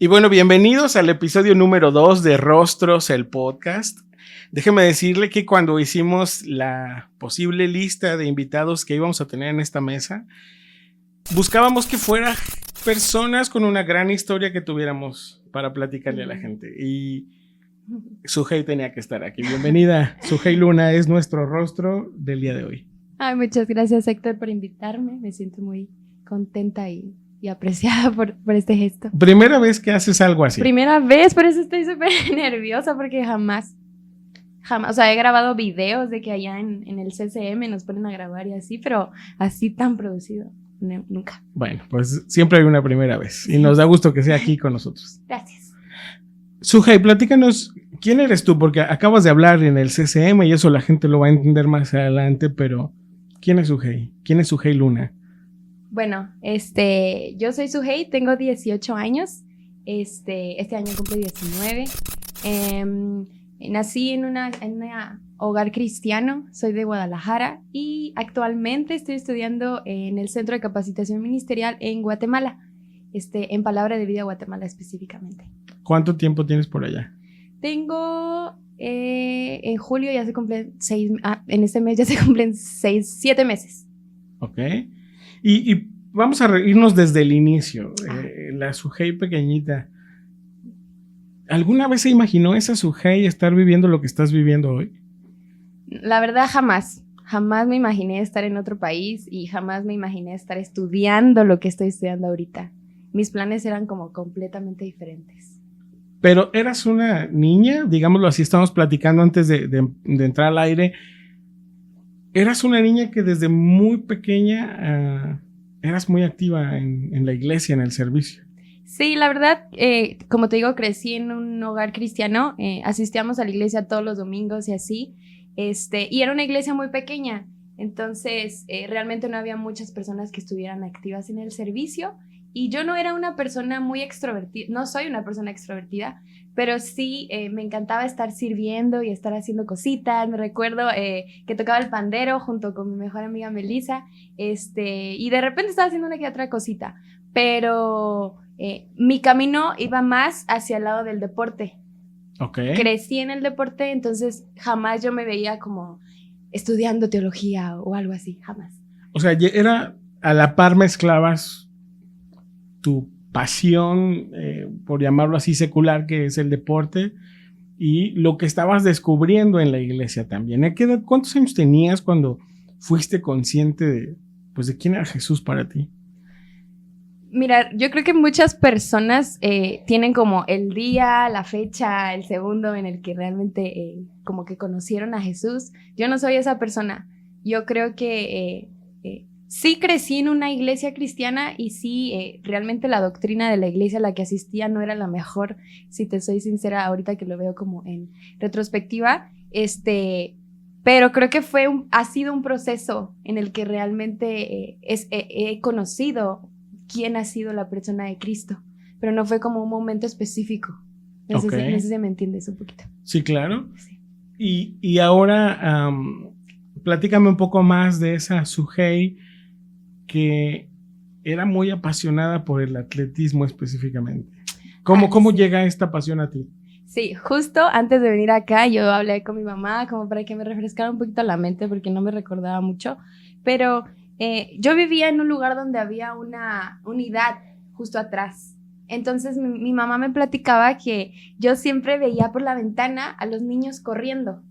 Y bueno, bienvenidos al episodio número 2 de Rostros, el podcast. Déjeme decirle que cuando hicimos la posible lista de invitados que íbamos a tener en esta mesa, buscábamos que fueran personas con una gran historia que tuviéramos para platicarle a la gente. Y Sujei tenía que estar aquí. Bienvenida, Sujei Luna, es nuestro rostro del día de hoy. Ay, muchas gracias, Héctor, por invitarme. Me siento muy contenta y apreciada por este gesto. Primera vez que haces algo así. Primera vez, por eso estoy súper nerviosa, porque jamás, o sea, he grabado videos de que allá en el CCM nos ponen a grabar y así, pero así tan producido, nunca. Bueno, pues siempre hay una primera vez y nos da gusto que sea aquí con nosotros. Gracias. Sujei, platícanos, ¿quién eres tú? Porque acabas de hablar en el CCM y eso la gente lo va a entender más adelante, pero ¿quién es Sujei? ¿Quién es Sujei Luna? Bueno, yo soy Sujei, tengo 18 años, este año cumplo 19. Nací en un hogar cristiano, soy de Guadalajara y actualmente estoy estudiando en el Centro de Capacitación Ministerial en Guatemala, en Palabra de Vida Guatemala específicamente. ¿Cuánto tiempo tienes por allá? Tengo, en julio ya se cumplen en este mes ya se cumplen 7 meses. Ok. Y vamos a irnos desde el inicio. La Sujei pequeñita. ¿Alguna vez se imaginó esa Sujei estar viviendo lo que estás viviendo hoy? La verdad, jamás. Jamás me imaginé estar en otro país y jamás me imaginé estar estudiando lo que estoy estudiando ahorita. Mis planes eran como completamente diferentes. Pero eras una niña, digámoslo así, estábamos platicando antes de entrar al aire. Eras una niña que desde muy pequeña eras muy activa en la iglesia, en el servicio. Sí, la verdad, como te digo, crecí en un hogar cristiano, asistíamos a la iglesia todos los domingos y así, y era una iglesia muy pequeña, entonces realmente no había muchas personas que estuvieran activas en el servicio y yo no era una persona muy extrovertida, no soy una persona extrovertida, pero sí me encantaba estar sirviendo y estar haciendo cositas. Me recuerdo que tocaba el pandero junto con mi mejor amiga Melissa, y de repente estaba haciendo una que otra cosita, pero mi camino iba más hacia el lado del deporte. Okay. Crecí en el deporte, entonces jamás yo me veía como estudiando teología o algo así, jamás. O sea, era a la par mezclabas tu pasión, por llamarlo así, secular, que es el deporte, y lo que estabas descubriendo en la iglesia también. ¿Cuántos años tenías cuando fuiste consciente de quién era Jesús para ti? Mira, yo creo que muchas personas tienen como el día, la fecha, el segundo en el que realmente como que conocieron a Jesús. Yo no soy esa persona. Yo creo que sí crecí en una iglesia cristiana y sí, realmente la doctrina de la iglesia a la que asistía no era la mejor, si te soy sincera, ahorita que lo veo como en retrospectiva, pero creo que ha sido un proceso en el que realmente he conocido quién ha sido la persona de Cristo, pero no fue como un momento específico. No sé si me entiendes un poquito. Sí, claro. Sí. Y ahora, platícame un poco más de esa Sujei que era muy apasionada por el atletismo específicamente. ¿Cómo sí. llega esta pasión a ti? Sí, justo antes de venir acá yo hablé con mi mamá como para que me refrescara un poquito la mente porque no me recordaba mucho, pero yo vivía en un lugar donde había una unidad justo atrás. Entonces mi mamá me platicaba que yo siempre veía por la ventana a los niños corriendo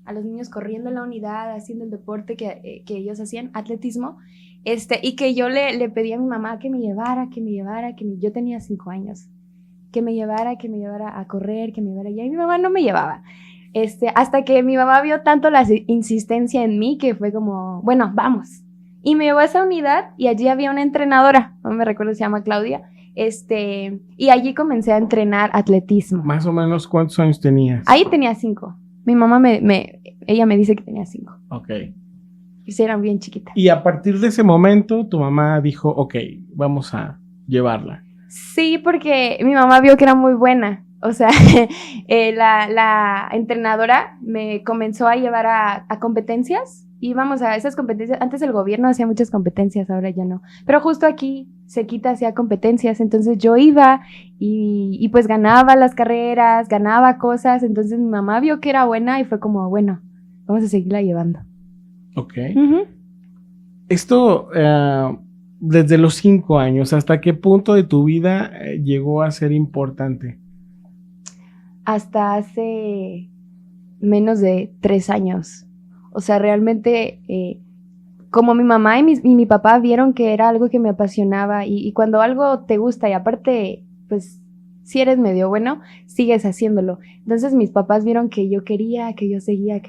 en la unidad, haciendo el deporte que ellos hacían, atletismo, y que yo le pedía a mi mamá que me llevara, yo tenía 5 años, que me llevara a correr, que me llevara allá, y mi mamá no me llevaba. Hasta que mi mamá vio tanto la insistencia en mí que fue como, bueno, vamos. Y me llevó a esa unidad y allí había una entrenadora, no me recuerdo, se llama Claudia, y allí comencé a entrenar atletismo. ¿Más o menos cuántos años tenías? Ahí tenía 5. Mi mamá ella me dice que tenía 5. Ok. Y eran bien chiquitas. Y a partir de ese momento, tu mamá dijo, ok, vamos a llevarla. Sí, porque mi mamá vio que era muy buena. O sea, la entrenadora me comenzó a llevar a competencias íbamos a esas competencias. Antes el gobierno hacía muchas competencias, ahora ya no. Pero justo aquí Cerquita hacía competencias, entonces yo iba y pues ganaba las carreras, ganaba cosas. Entonces mi mamá vio que era buena y fue como, bueno, vamos a seguirla llevando. Ok. Esto, desde los 5 años, ¿hasta qué punto de tu vida llegó a ser importante? Hasta hace menos de 3 años. O sea, realmente, como mi mamá y mi papá vieron que era algo que me apasionaba y cuando algo te gusta y aparte, pues, si eres medio bueno, sigues haciéndolo. Entonces mis papás vieron que yo quería, que yo seguía.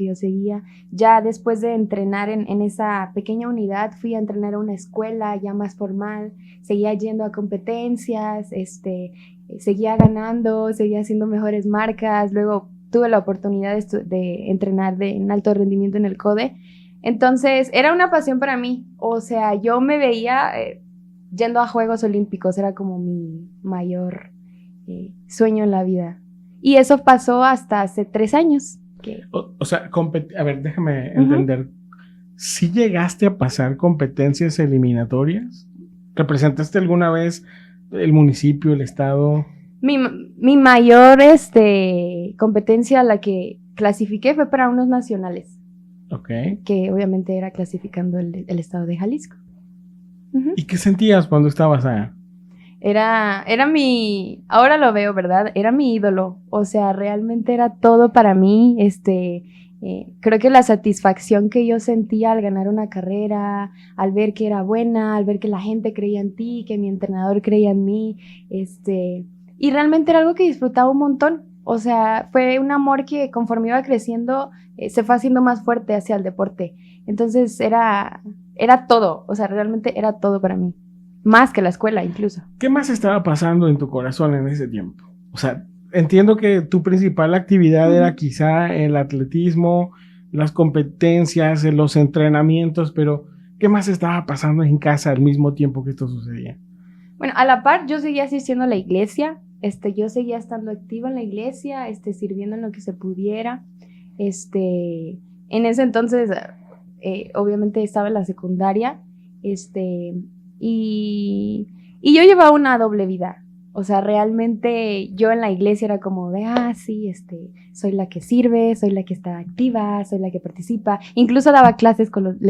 Ya después de entrenar en esa pequeña unidad, fui a entrenar a una escuela ya más formal, seguía yendo a competencias, seguía ganando, seguía haciendo mejores marcas. Luego tuve la oportunidad de entrenar en alto rendimiento en el CODE. Entonces era una pasión para mí. O sea, yo me veía yendo a Juegos Olímpicos, era como mi mayor sueño en la vida. Y eso pasó hasta hace 3 años. O sea, a ver, déjame entender. ¿Sí llegaste a pasar competencias eliminatorias? ¿Representaste alguna vez el municipio, el estado? Mi mayor competencia a la que clasifiqué fue para unos nacionales. Ok. Que obviamente era clasificando el estado de Jalisco. ¿Y qué sentías cuando estabas allá? Era ahora lo veo, ¿verdad? Era mi ídolo. O sea, realmente era todo para mí. Creo que la satisfacción que yo sentía al ganar una carrera, al ver que era buena, al ver que la gente creía en ti, que mi entrenador creía en mí, y realmente era algo que disfrutaba un montón. O sea, fue un amor que conforme iba creciendo, se fue haciendo más fuerte hacia el deporte. Entonces era todo, o sea, realmente era todo para mí. Más que la escuela, incluso. ¿Qué más estaba pasando en tu corazón en ese tiempo? O sea, entiendo que tu principal actividad era quizá el atletismo, las competencias, los entrenamientos, pero ¿qué más estaba pasando en casa al mismo tiempo que esto sucedía? Bueno, a la par yo seguía asistiendo a la iglesia, yo seguía estando activa en la iglesia, sirviendo en lo que se pudiera. En ese entonces, obviamente estaba en la secundaria, y yo llevaba una doble vida. O sea, realmente yo en la iglesia era como de, sí, soy la que sirve, soy la que está activa, soy la que participa. Incluso le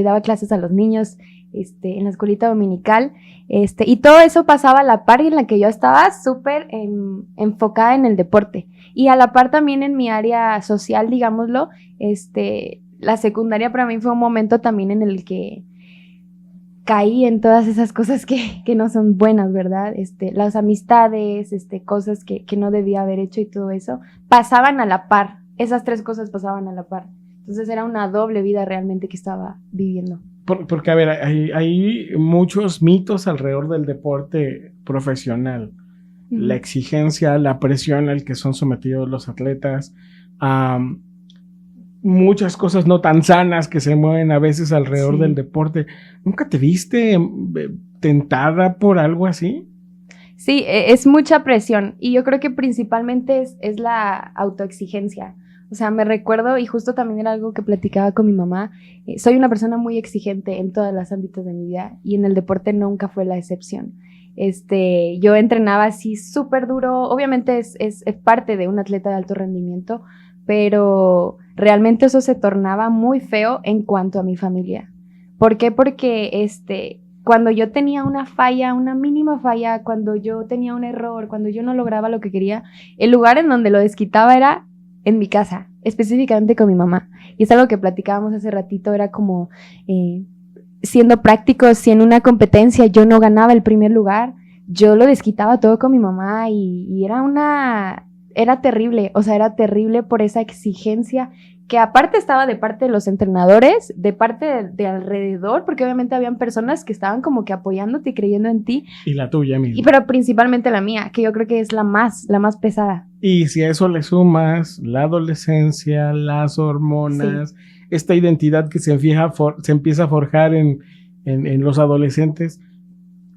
daba clases a los niños en la escuelita dominical. Y todo eso pasaba a la par y en la que yo estaba súper enfocada en el deporte. Y a la par también en mi área social, digámoslo, la secundaria para mí fue un momento también en el que caí en todas esas cosas que no son buenas, ¿verdad? Las amistades, cosas que no debía haber hecho y todo eso, pasaban a la par. Esas 3 cosas pasaban a la par. Entonces era una doble vida realmente que estaba viviendo. Porque, a ver, hay muchos mitos alrededor del deporte profesional. La exigencia, la presión al que son sometidos los atletas, muchas cosas no tan sanas que se mueven a veces alrededor del deporte. ¿Nunca te viste tentada por algo así? Sí, es mucha presión y yo creo que principalmente es la autoexigencia. O sea, me recuerdo, y justo también era algo que platicaba con mi mamá, soy una persona muy exigente en todos los ámbitos de mi vida y en el deporte nunca fue la excepción. Yo entrenaba así súper duro, obviamente es parte de un atleta de alto rendimiento, pero realmente eso se tornaba muy feo en cuanto a mi familia. ¿Por qué? Porque cuando yo tenía una falla, una mínima falla, cuando yo tenía un error, cuando yo no lograba lo que quería, el lugar en donde lo desquitaba era en mi casa, específicamente con mi mamá. Y es algo que platicábamos hace ratito, era como, siendo prácticos, si en una competencia yo no ganaba el primer lugar, yo lo desquitaba todo con mi mamá y era terrible, o sea, era terrible por esa exigencia que aparte estaba de parte de los entrenadores, de parte de alrededor, porque obviamente habían personas que estaban como que apoyándote y creyendo en ti. Y la tuya misma. Pero principalmente la mía, que yo creo que es la más pesada. Y si a eso le sumas la adolescencia, las hormonas, esta identidad que se empieza a forjar en los adolescentes,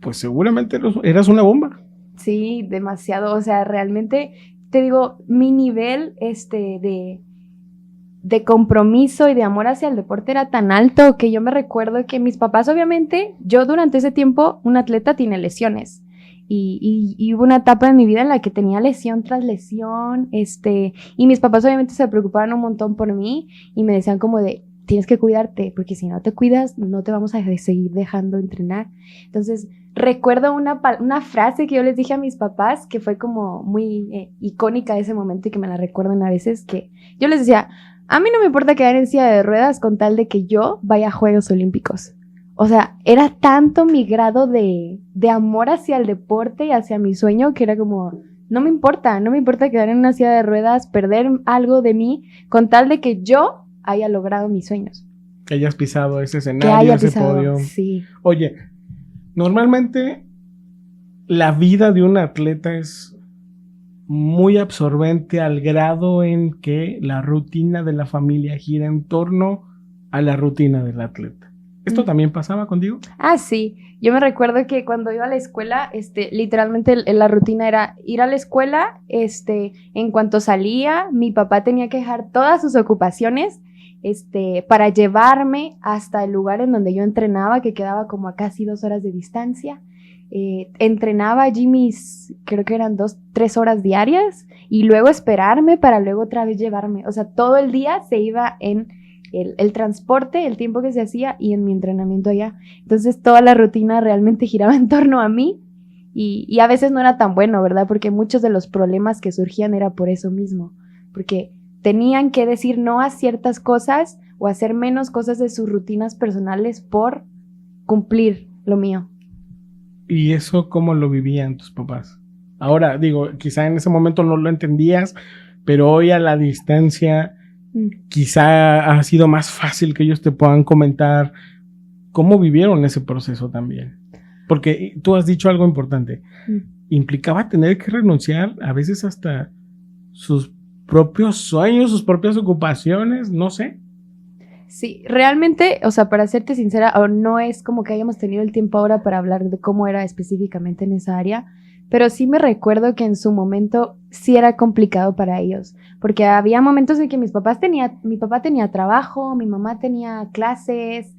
pues seguramente eras una bomba. Sí, demasiado, o sea, realmente, te digo, mi nivel de de compromiso y de amor hacia el deporte era tan alto que yo me recuerdo que mis papás, obviamente, yo durante ese tiempo, un atleta tiene lesiones. Y hubo una etapa en mi vida en la que tenía lesión tras lesión, y mis papás obviamente se preocupaban un montón por mí y me decían como de, tienes que cuidarte, porque si no te cuidas, no te vamos a seguir dejando entrenar. Entonces, recuerdo una frase que yo les dije a mis papás, que fue como muy icónica de ese momento y que me la recuerdan a veces, que yo les decía, a mí no me importa quedar en silla de ruedas con tal de que yo vaya a Juegos Olímpicos. O sea, era tanto mi grado de amor hacia el deporte y hacia mi sueño que era como, no me importa quedar en una silla de ruedas, perder algo de mí, con tal de que yo haya logrado mis sueños. Que hayas pisado ese escenario, ese podio. Sí. Oye, normalmente la vida de un atleta es muy absorbente al grado en que la rutina de la familia gira en torno a la rutina del atleta. ¿Esto también pasaba contigo? Ah, sí. Yo me recuerdo que cuando iba a la escuela, literalmente la rutina era ir a la escuela, en cuanto salía, mi papá tenía que dejar todas sus ocupaciones, para llevarme hasta el lugar en donde yo entrenaba, que quedaba como a casi 2 horas de distancia. Entrenaba allí creo que eran 3 horas diarias, y luego esperarme para luego otra vez llevarme. O sea, todo el día se iba en el transporte, el tiempo que se hacía y en mi entrenamiento allá. Entonces toda la rutina realmente giraba en torno a mí y a veces no era tan bueno, ¿verdad? Porque muchos de los problemas que surgían era por eso mismo, porque tenían que decir no a ciertas cosas o hacer menos cosas de sus rutinas personales por cumplir lo mío. ¿Y eso cómo lo vivían tus papás? Ahora, digo, quizá en ese momento no lo entendías, pero hoy a la distancia quizá ha sido más fácil que ellos te puedan comentar cómo vivieron ese proceso también. Porque tú has dicho algo importante. Implicaba tener que renunciar a veces hasta sus propios sueños, sus propias ocupaciones, no sé. Sí, realmente, o sea, para serte sincera, no es como que hayamos tenido el tiempo ahora para hablar de cómo era específicamente en esa área, pero sí me recuerdo que en su momento sí era complicado para ellos, porque había momentos en que mi papá tenía trabajo, mi mamá tenía clases,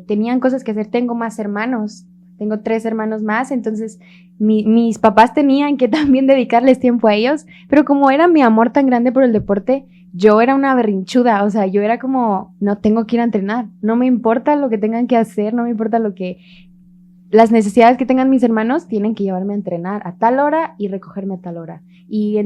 tenían cosas que hacer. Tengo más hermanos, tengo 3 hermanos más, entonces mis papás tenían que también dedicarles tiempo a ellos, pero como era mi amor tan grande por el deporte, yo era una berrinchuda, o sea, yo era como, no tengo que ir a entrenar, no me importa lo que tengan que hacer, no me importa las necesidades que tengan mis hermanos, tienen que llevarme a entrenar a tal hora y recogerme a tal hora. Y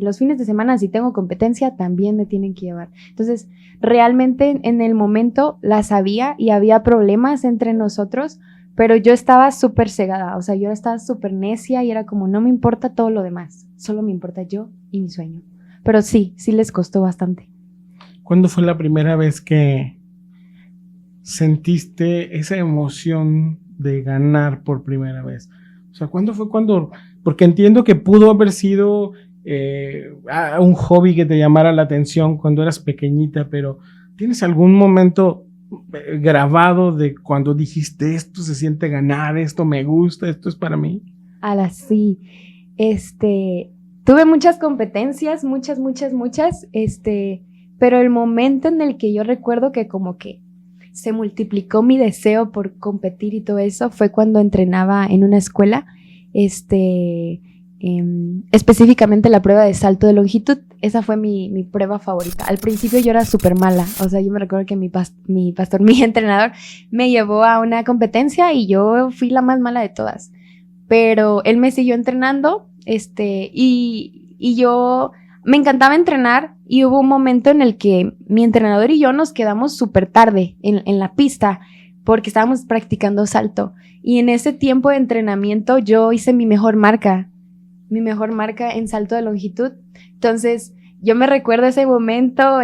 los fines de semana, si tengo competencia, también me tienen que llevar. Entonces, realmente en el momento la sabía y había problemas entre nosotros, pero yo estaba súper cegada, o sea, yo estaba súper necia y era como, no me importa todo lo demás, solo me importa yo y mi sueño. Pero sí les costó bastante. ¿Cuándo fue la primera vez que sentiste esa emoción de ganar por primera vez? O sea, ¿cuándo fue porque entiendo que pudo haber sido un hobby que te llamara la atención cuando eras pequeñita, pero ¿tienes algún momento grabado de cuando dijiste esto se siente ganar, esto me gusta, esto es para mí? Sí. Tuve muchas competencias, muchas, pero el momento en el que yo recuerdo que como que se multiplicó mi deseo por competir y todo eso fue cuando entrenaba en una escuela, específicamente la prueba de salto de longitud. Esa fue mi prueba favorita. Al principio yo era súper mala, o sea, yo me recuerdo que mi entrenador, me llevó a una competencia y yo fui la más mala de todas, pero él me siguió entrenando, y yo me encantaba entrenar, y hubo un momento en el que mi entrenador y yo nos quedamos súper tarde en la pista porque estábamos practicando salto, y en ese tiempo de entrenamiento yo hice mi mejor marca en salto de longitud. Entonces yo me recuerdo ese momento,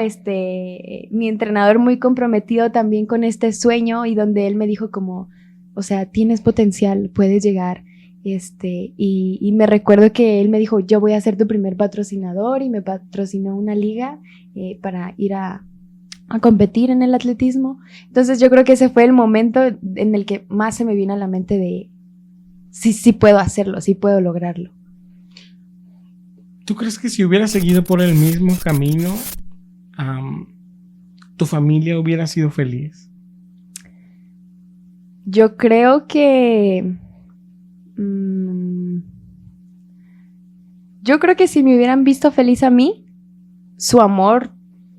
mi entrenador muy comprometido también con este sueño, y donde él me dijo como, o sea, tienes potencial, puedes llegar. Y me recuerdo que él me dijo, yo voy a ser tu primer patrocinador, y me patrocinó una liga para ir a competir en el atletismo. Entonces yo creo que ese fue el momento en el que más se me vino a la mente de sí puedo hacerlo, sí puedo lograrlo. ¿Tú crees que si hubiera seguido por el mismo camino, tu familia hubiera sido feliz? Yo creo que... yo creo que si me hubieran visto feliz a mí, su amor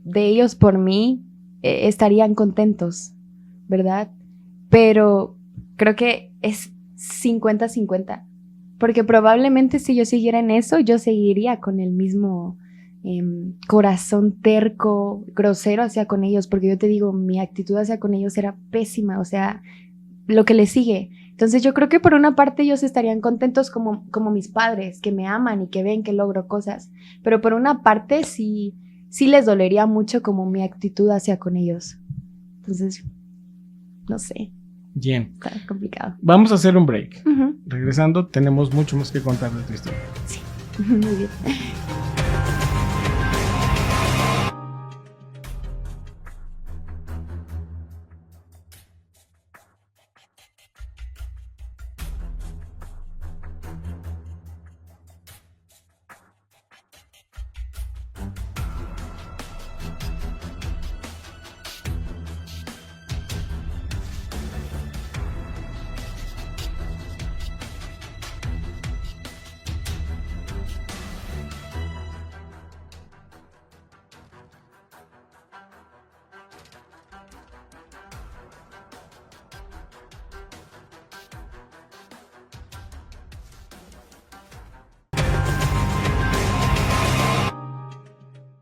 de ellos por mí, estarían contentos, ¿verdad? Pero creo que es 50-50. Porque probablemente si yo siguiera en eso, yo seguiría con el mismo corazón terco, grosero hacia con ellos. Porque yo te digo, mi actitud hacia con ellos era pésima. O sea, lo que les sigue. Entonces yo creo que por una parte ellos estarían contentos como mis padres, que me aman y que ven que logro cosas. Pero por una parte sí les dolería mucho como mi actitud hacia con ellos. Entonces, no sé. Bien. Está complicado. Vamos a hacer un break. Uh-huh. Regresando, tenemos mucho más que contar de tu historia. Sí, muy bien.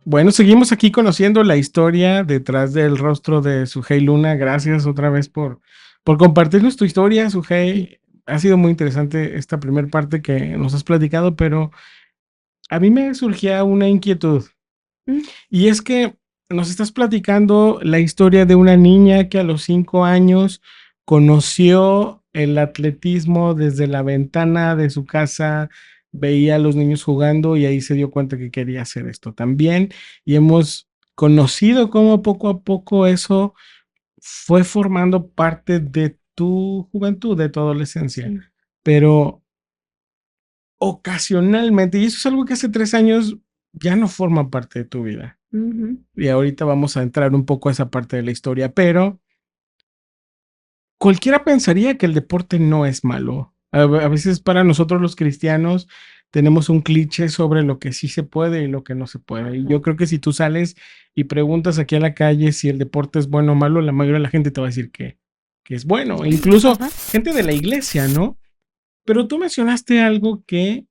Bueno, seguimos aquí conociendo la historia detrás del rostro de Sujei Luna. Gracias otra vez por compartirnos tu historia, Sujei. Ha sido muy interesante esta primera parte que nos has platicado, pero a mí me surgía una inquietud. Y es que nos estás platicando la historia de una niña que a los 5 años conoció el atletismo desde la ventana de su casa, veía a los niños jugando y ahí se dio cuenta que quería hacer esto también. Y hemos conocido cómo poco a poco eso fue formando parte de tu juventud, de tu adolescencia. Sí. Pero ocasionalmente, y eso es algo que hace 3 años ya no forma parte de tu vida. Uh-huh. Y ahorita vamos a entrar un poco a esa parte de la historia, pero cualquiera pensaría que el deporte no es malo. A veces para nosotros los cristianos tenemos un cliché sobre lo que sí se puede y lo que no se puede. Y yo creo que si tú sales y preguntas aquí a la calle si el deporte es bueno o malo, la mayoría de la gente te va a decir que es bueno. Incluso gente de la iglesia, ¿no? Pero tú mencionaste algo que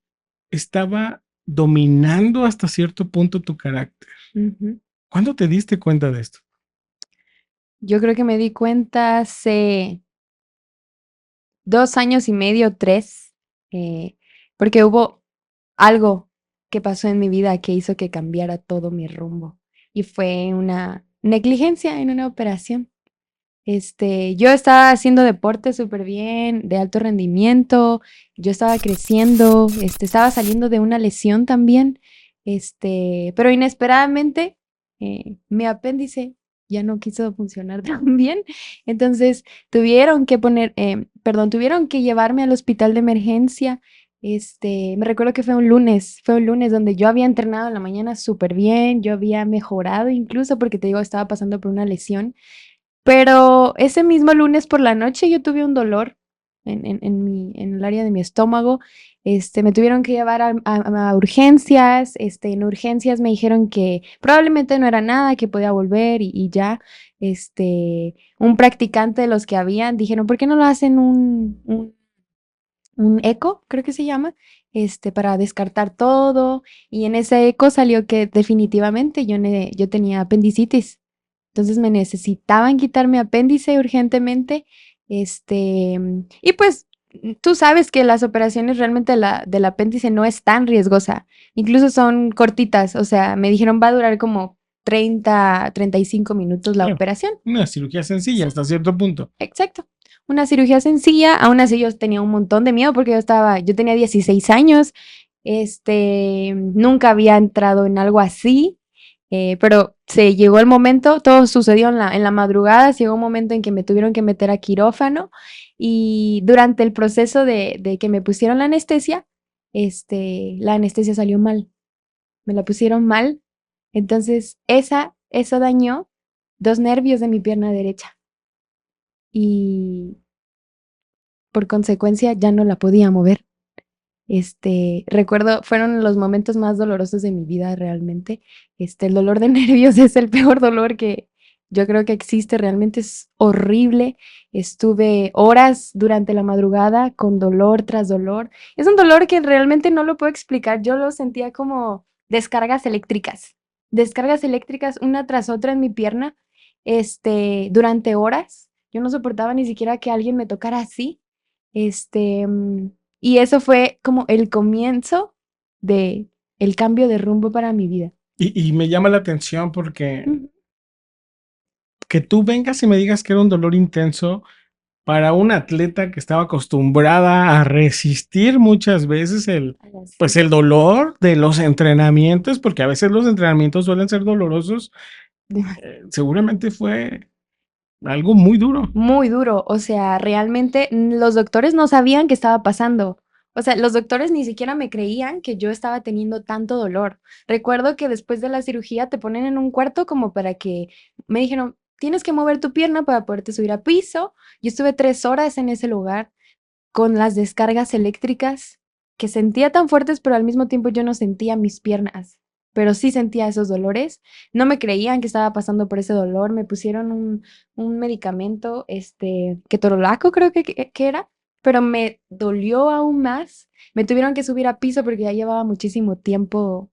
estaba dominando hasta cierto punto tu carácter. Uh-huh. ¿Cuándo te diste cuenta de esto? Yo creo que me di cuenta hace 2 años y medio, 3, porque hubo algo que pasó en mi vida que hizo que cambiara todo mi rumbo. Y fue una negligencia en una operación. Yo estaba haciendo deporte súper bien, de alto rendimiento, yo estaba creciendo, estaba saliendo de una lesión también, pero inesperadamente mi apéndice ya no quiso funcionar tan bien, entonces tuvieron que llevarme al hospital de emergencia. Me recuerdo que fue un lunes donde yo había entrenado en la mañana súper bien, yo había mejorado incluso porque te digo, estaba pasando por una lesión. Pero ese mismo lunes por la noche yo tuve un dolor en el área de mi estómago. Me tuvieron que llevar a urgencias. En urgencias me dijeron que probablemente no era nada, que podía volver y ya. Un practicante de los que habían dijeron, ¿por qué no lo hacen un eco? Creo que se llama. Para descartar todo. Y en ese eco salió que definitivamente yo tenía apendicitis. Entonces me necesitaban quitar mi apéndice urgentemente. Y pues tú sabes que las operaciones realmente del apéndice no es tan riesgosa. Incluso son cortitas. O sea, me dijeron va a durar como 35 minutos la operación. Una cirugía sencilla hasta cierto punto. Exacto. Una cirugía sencilla. Aún así yo tenía un montón de miedo porque yo tenía 16 años. Nunca había entrado en algo así. Pero se llegó el momento, todo sucedió en la madrugada, llegó un momento en que me tuvieron que meter a quirófano y durante el proceso de que me pusieron la anestesia salió mal, me la pusieron mal, entonces eso dañó 2 nervios de mi pierna derecha y por consecuencia ya no la podía mover. Recuerdo, fueron los momentos más dolorosos de mi vida realmente. El dolor de nervios es el peor dolor que yo creo que existe, realmente es horrible. Estuve horas durante la madrugada con dolor tras dolor. Es un dolor que realmente no lo puedo explicar. Yo lo sentía como descargas eléctricas una tras otra en mi pierna, durante horas. Yo no soportaba ni siquiera que alguien me tocara así. Este, mm, y eso fue como el comienzo de el cambio de rumbo para mi vida. Y me llama la atención porque Ujú. que tú vengas y me digas que era un dolor intenso para una atleta que estaba acostumbrada a resistir muchas veces pues Sí. el dolor de los entrenamientos, porque a veces los entrenamientos suelen ser dolorosos, seguramente fue algo muy duro. Muy duro, o sea, realmente los doctores no sabían qué estaba pasando. O sea, los doctores ni siquiera me creían que yo estaba teniendo tanto dolor. Recuerdo que después de la cirugía te ponen en un cuarto como para que me dijeron, tienes que mover tu pierna para poderte subir a piso. Yo estuve 3 horas en ese lugar con las descargas eléctricas que sentía tan fuertes, pero al mismo tiempo yo no sentía mis piernas, pero sí sentía esos dolores. No me creían que estaba pasando por ese dolor. Me pusieron un medicamento, ketorolaco creo que era, pero me dolió aún más. Me tuvieron que subir a piso porque ya llevaba muchísimo tiempo,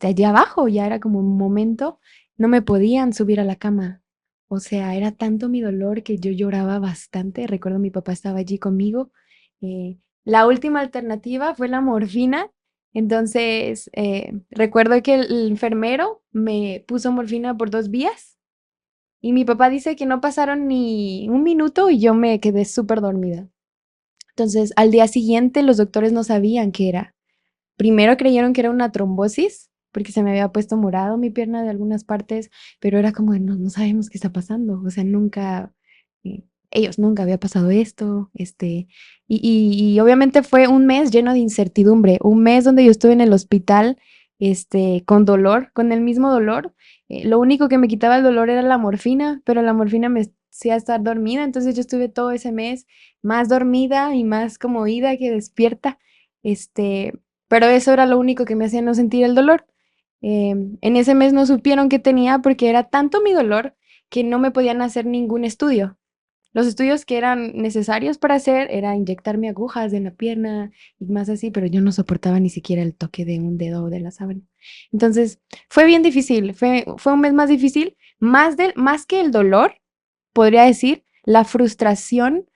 allí abajo, ya era como un momento. No me podían subir a la cama. O sea, era tanto mi dolor que yo lloraba bastante. Recuerdo mi papá estaba allí conmigo. La última alternativa fue la morfina. Entonces, recuerdo que el enfermero me puso morfina por 2 vías y mi papá dice que no pasaron ni un minuto y yo me quedé súper dormida. Entonces, al día siguiente los doctores no sabían qué era. Primero creyeron que era una trombosis, porque se me había puesto morado mi pierna de algunas partes, pero era como, no sabemos qué está pasando, o sea, nunca, ellos nunca había pasado esto, y obviamente fue un mes lleno de incertidumbre, un mes donde yo estuve en el hospital, con dolor, con el mismo dolor. Lo único que me quitaba el dolor era la morfina, pero la morfina me hacía estar dormida, entonces yo estuve todo ese mes más dormida y más como ida que despierta, este, pero eso era lo único que me hacía no sentir el dolor. En ese mes no supieron qué tenía porque era tanto mi dolor que no me podían hacer ningún estudio. Los estudios que eran necesarios para hacer era inyectarme agujas en la pierna y más así, pero yo no soportaba ni siquiera el toque de un dedo o de la sábana. Entonces, fue bien difícil, fue un mes más difícil, más que el dolor, podría decir, la frustración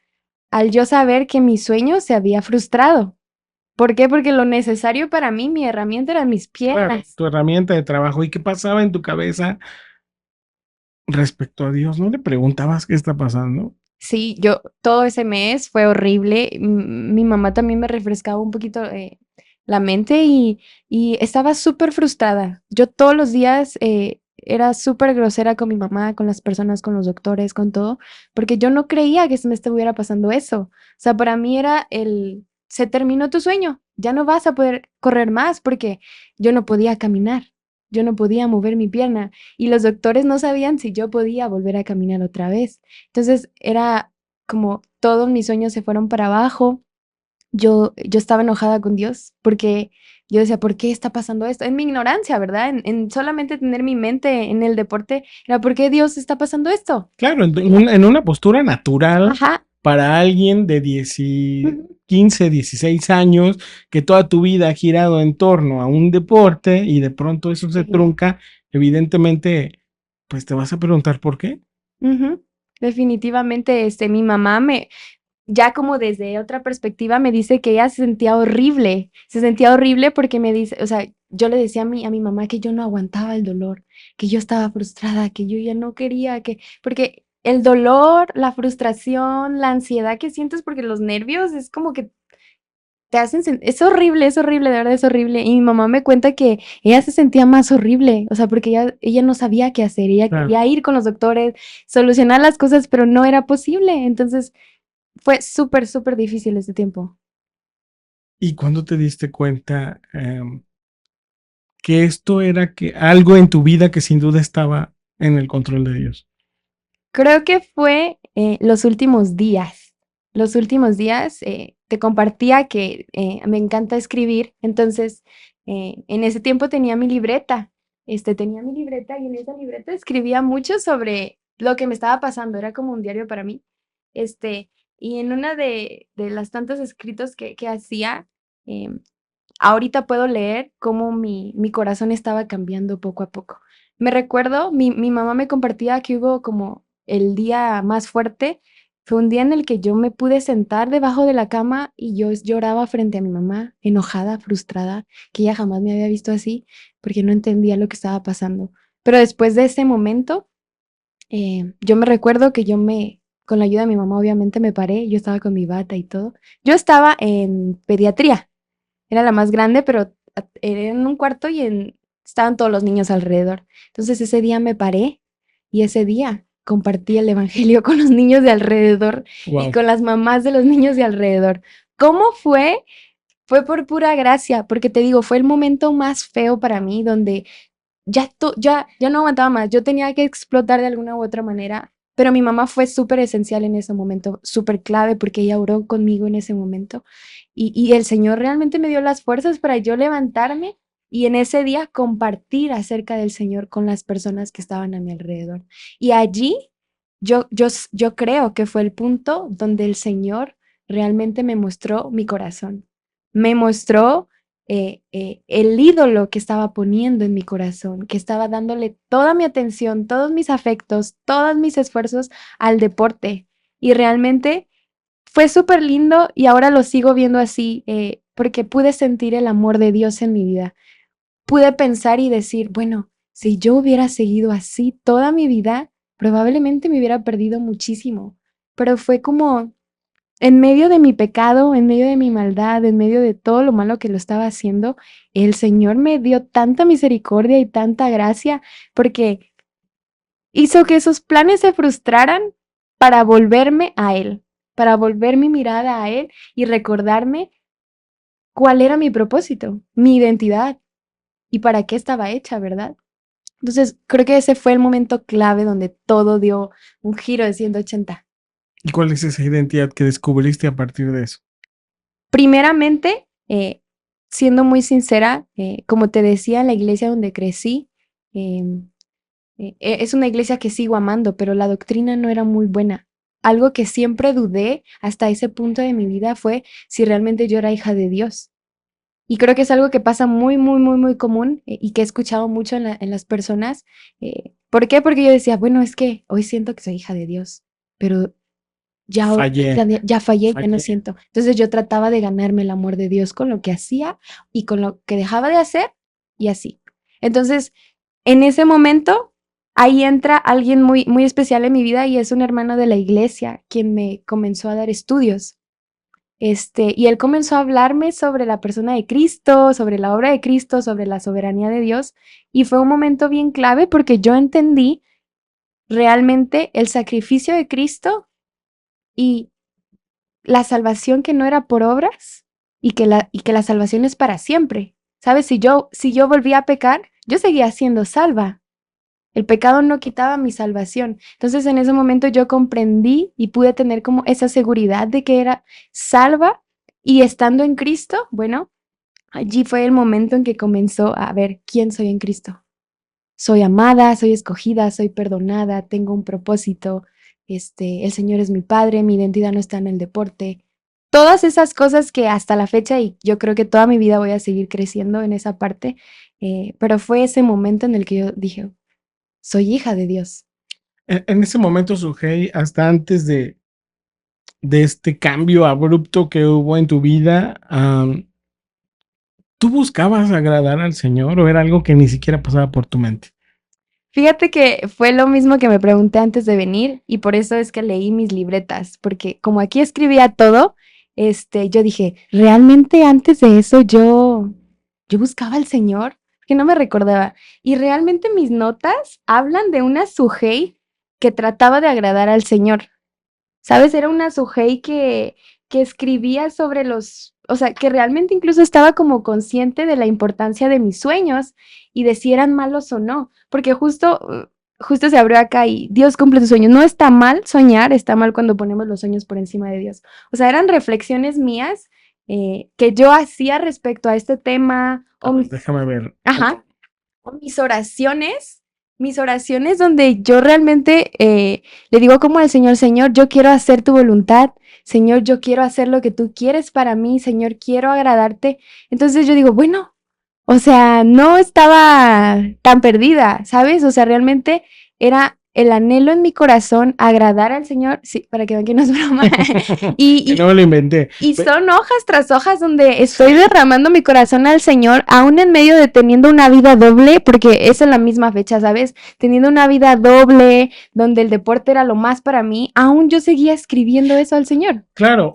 al yo saber que mi sueño se había frustrado. ¿Por qué? Porque lo necesario para mí, mi herramienta eran mis Claro, piernas. tu herramienta de trabajo. ¿Y qué pasaba en tu cabeza respecto a Dios? ¿No le preguntabas qué está pasando? Sí, yo todo ese mes fue horrible. Mi mamá también me refrescaba un poquito la mente y estaba súper frustrada. Yo todos los días era súper grosera con mi mamá, con las personas, con los doctores, con todo, porque yo no creía que se me estuviera pasando eso. O sea, para mí era se terminó tu sueño, ya no vas a poder correr más porque yo no podía caminar, yo no podía mover mi pierna y los doctores no sabían si yo podía volver a caminar otra vez. Entonces era como todos mis sueños se fueron para abajo. Yo estaba enojada con Dios porque yo decía, ¿por qué está pasando esto? En mi ignorancia, ¿verdad? En solamente tener mi mente en el deporte, era ¿por qué Dios está pasando esto? Claro, en una postura natural Ajá. para alguien de 10 Ujú. 15, 16 años, que toda tu vida ha girado en torno a un deporte y de pronto eso se Sí. trunca, evidentemente, pues te vas a preguntar por qué. Ujú. Definitivamente, mi mamá ya como desde otra perspectiva me dice que ella se sentía horrible porque me dice, o sea, yo le decía a mi mamá que yo no aguantaba el dolor, que yo estaba frustrada, que yo ya no quería, porque el dolor, la frustración, la ansiedad que sientes porque los nervios es como que te hacen, es horrible, de verdad es horrible. Y mi mamá me cuenta que ella se sentía más horrible, o sea, porque ella no sabía qué hacer, ella Claro. quería ir con los doctores, solucionar las cosas, pero no era posible. Entonces, fue súper, súper difícil ese tiempo. ¿Y cuándo te diste cuenta que esto era que algo en tu vida que sin duda estaba en el control de Dios? Creo que fue los últimos días. Los últimos días te compartía que me encanta escribir, entonces en ese tiempo tenía mi libreta. Tenía mi libreta y en esa libreta escribía mucho sobre lo que me estaba pasando, era como un diario para mí. Este, y en una de las tantos escritos que hacía, eh, ahorita puedo leer cómo mi corazón estaba cambiando poco a poco. Me recuerdo, mi mamá me compartía que hubo como el día más fuerte, fue un día en el que yo me pude sentar debajo de la cama y yo lloraba frente a mi mamá, enojada, frustrada, que ella jamás me había visto así, porque no entendía lo que estaba pasando. Pero después de ese momento, yo me recuerdo que con la ayuda de mi mamá, obviamente me paré, yo estaba con mi bata y todo. Yo estaba en pediatría, era la más grande, pero era en un cuarto y estaban todos los niños alrededor. Entonces ese día me paré y ese día compartí el evangelio con los niños de alrededor y Wow. con las mamás de los niños de alrededor. ¿Cómo fue? Fue por pura gracia, porque te digo, fue el momento más feo para mí donde ya no aguantaba más, yo tenía que explotar de alguna u otra manera, pero mi mamá fue súper esencial en ese momento, súper clave porque ella oró conmigo en ese momento y el Señor realmente me dio las fuerzas para yo levantarme y en ese día compartir acerca del Señor con las personas que estaban a mi alrededor. Y allí yo creo que fue el punto donde el Señor realmente me mostró mi corazón, me mostró el ídolo que estaba poniendo en mi corazón, que estaba dándole toda mi atención, todos mis afectos, todos mis esfuerzos al deporte. Y realmente fue súper lindo y ahora lo sigo viendo así, porque pude sentir el amor de Dios en mi vida. Pude pensar y decir, bueno, si yo hubiera seguido así toda mi vida, probablemente me hubiera perdido muchísimo. Pero fue como en medio de mi pecado, en medio de mi maldad, en medio de todo lo malo que lo estaba haciendo, el Señor me dio tanta misericordia y tanta gracia porque hizo que esos planes se frustraran para volverme a Él, para volver mi mirada a Él y recordarme cuál era mi propósito, mi identidad y para qué estaba hecha, ¿verdad? Entonces, creo que ese fue el momento clave donde todo dio un giro de 180. ¿Y cuál es esa identidad que descubriste a partir de eso? Primeramente, siendo muy sincera, como te decía, en la iglesia donde crecí, em, es una iglesia que sigo amando, pero la doctrina no era muy buena. Algo que siempre dudé hasta ese punto de mi vida fue si realmente yo era hija de Dios. Y creo que es algo que pasa muy, muy, muy, muy común y que he escuchado mucho en las personas. ¿Por qué? Porque yo decía, bueno, es que hoy siento que soy hija de Dios, pero Fallé, ya fallé, ya no fallé. siento. Entonces yo trataba de ganarme el amor de Dios con lo que hacía y con lo que dejaba de hacer y así. Entonces, en ese momento, ahí entra alguien muy, muy especial en mi vida y es un hermano de la iglesia quien me comenzó a dar estudios. Y él comenzó a hablarme sobre la persona de Cristo, sobre la obra de Cristo, sobre la soberanía de Dios. Y fue un momento bien clave porque yo entendí realmente el sacrificio de Cristo y la salvación que no era por obras y que la salvación es para siempre. ¿Sabes? Si yo volvía a pecar, yo seguía siendo salva. El pecado no quitaba mi salvación. Entonces en ese momento yo comprendí y pude tener como esa seguridad de que era salva y estando en Cristo, bueno, allí fue el momento en que comenzó a ver quién soy en Cristo. Soy amada, soy escogida, soy perdonada, tengo un propósito, el Señor es mi Padre, mi identidad no está en el deporte. Todas esas cosas que hasta la fecha, y yo creo que toda mi vida voy a seguir creciendo en esa parte, pero fue ese momento en el que yo dije, soy hija de Dios. En ese momento, Sujei, hasta antes de este cambio abrupto que hubo en tu vida, ¿tú buscabas agradar al Señor o era algo que ni siquiera pasaba por tu mente? Fíjate que fue lo mismo que me pregunté antes de venir y por eso es que leí mis libretas, porque como aquí escribía todo, yo dije, realmente antes de eso yo buscaba al Señor, que no me recordaba. Y realmente mis notas hablan de una Sujei que trataba de agradar al Señor. ¿Sabes? Era una Sujei que escribía sobre o sea, que realmente incluso estaba como consciente de la importancia de mis sueños y de si eran malos o no, porque justo justo se abrió acá y Dios cumple tus sueños. No está mal soñar, está mal cuando ponemos los sueños por encima de Dios. O sea, eran reflexiones mías que yo hacía respecto a este tema. Déjame ver. Ajá. O mis oraciones donde yo realmente le digo como al Señor, Señor, yo quiero hacer tu voluntad. Señor, yo quiero hacer lo que tú quieres para mí. Señor, quiero agradarte. Entonces yo digo, bueno, o sea, no estaba tan perdida, ¿sabes? O sea, realmente era el anhelo en mi corazón agradar al Señor. Sí, para que vean que no es broma. y, no me lo inventé. Y son hojas tras hojas donde estoy derramando mi corazón al Señor, aún en medio de teniendo una vida doble, porque es en la misma fecha, ¿sabes? Teniendo una vida doble, donde el deporte era lo más para mí, aún yo seguía escribiendo eso al Señor. Claro,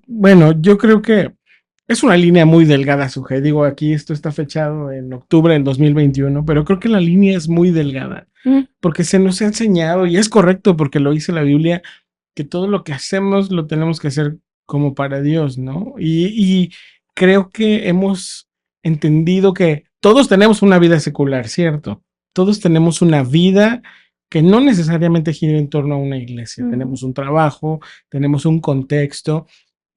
bueno, yo creo que es una línea muy delgada, Suje. Digo, aquí esto está fechado en octubre del 2021, pero creo que la línea es muy delgada, porque se nos ha enseñado, y es correcto porque lo dice la Biblia, que todo lo que hacemos lo tenemos que hacer como para Dios, ¿no? Y creo que hemos entendido que todos tenemos una vida secular, ¿cierto? Todos tenemos una vida que no necesariamente gira en torno a una iglesia. Tenemos un trabajo, tenemos un contexto,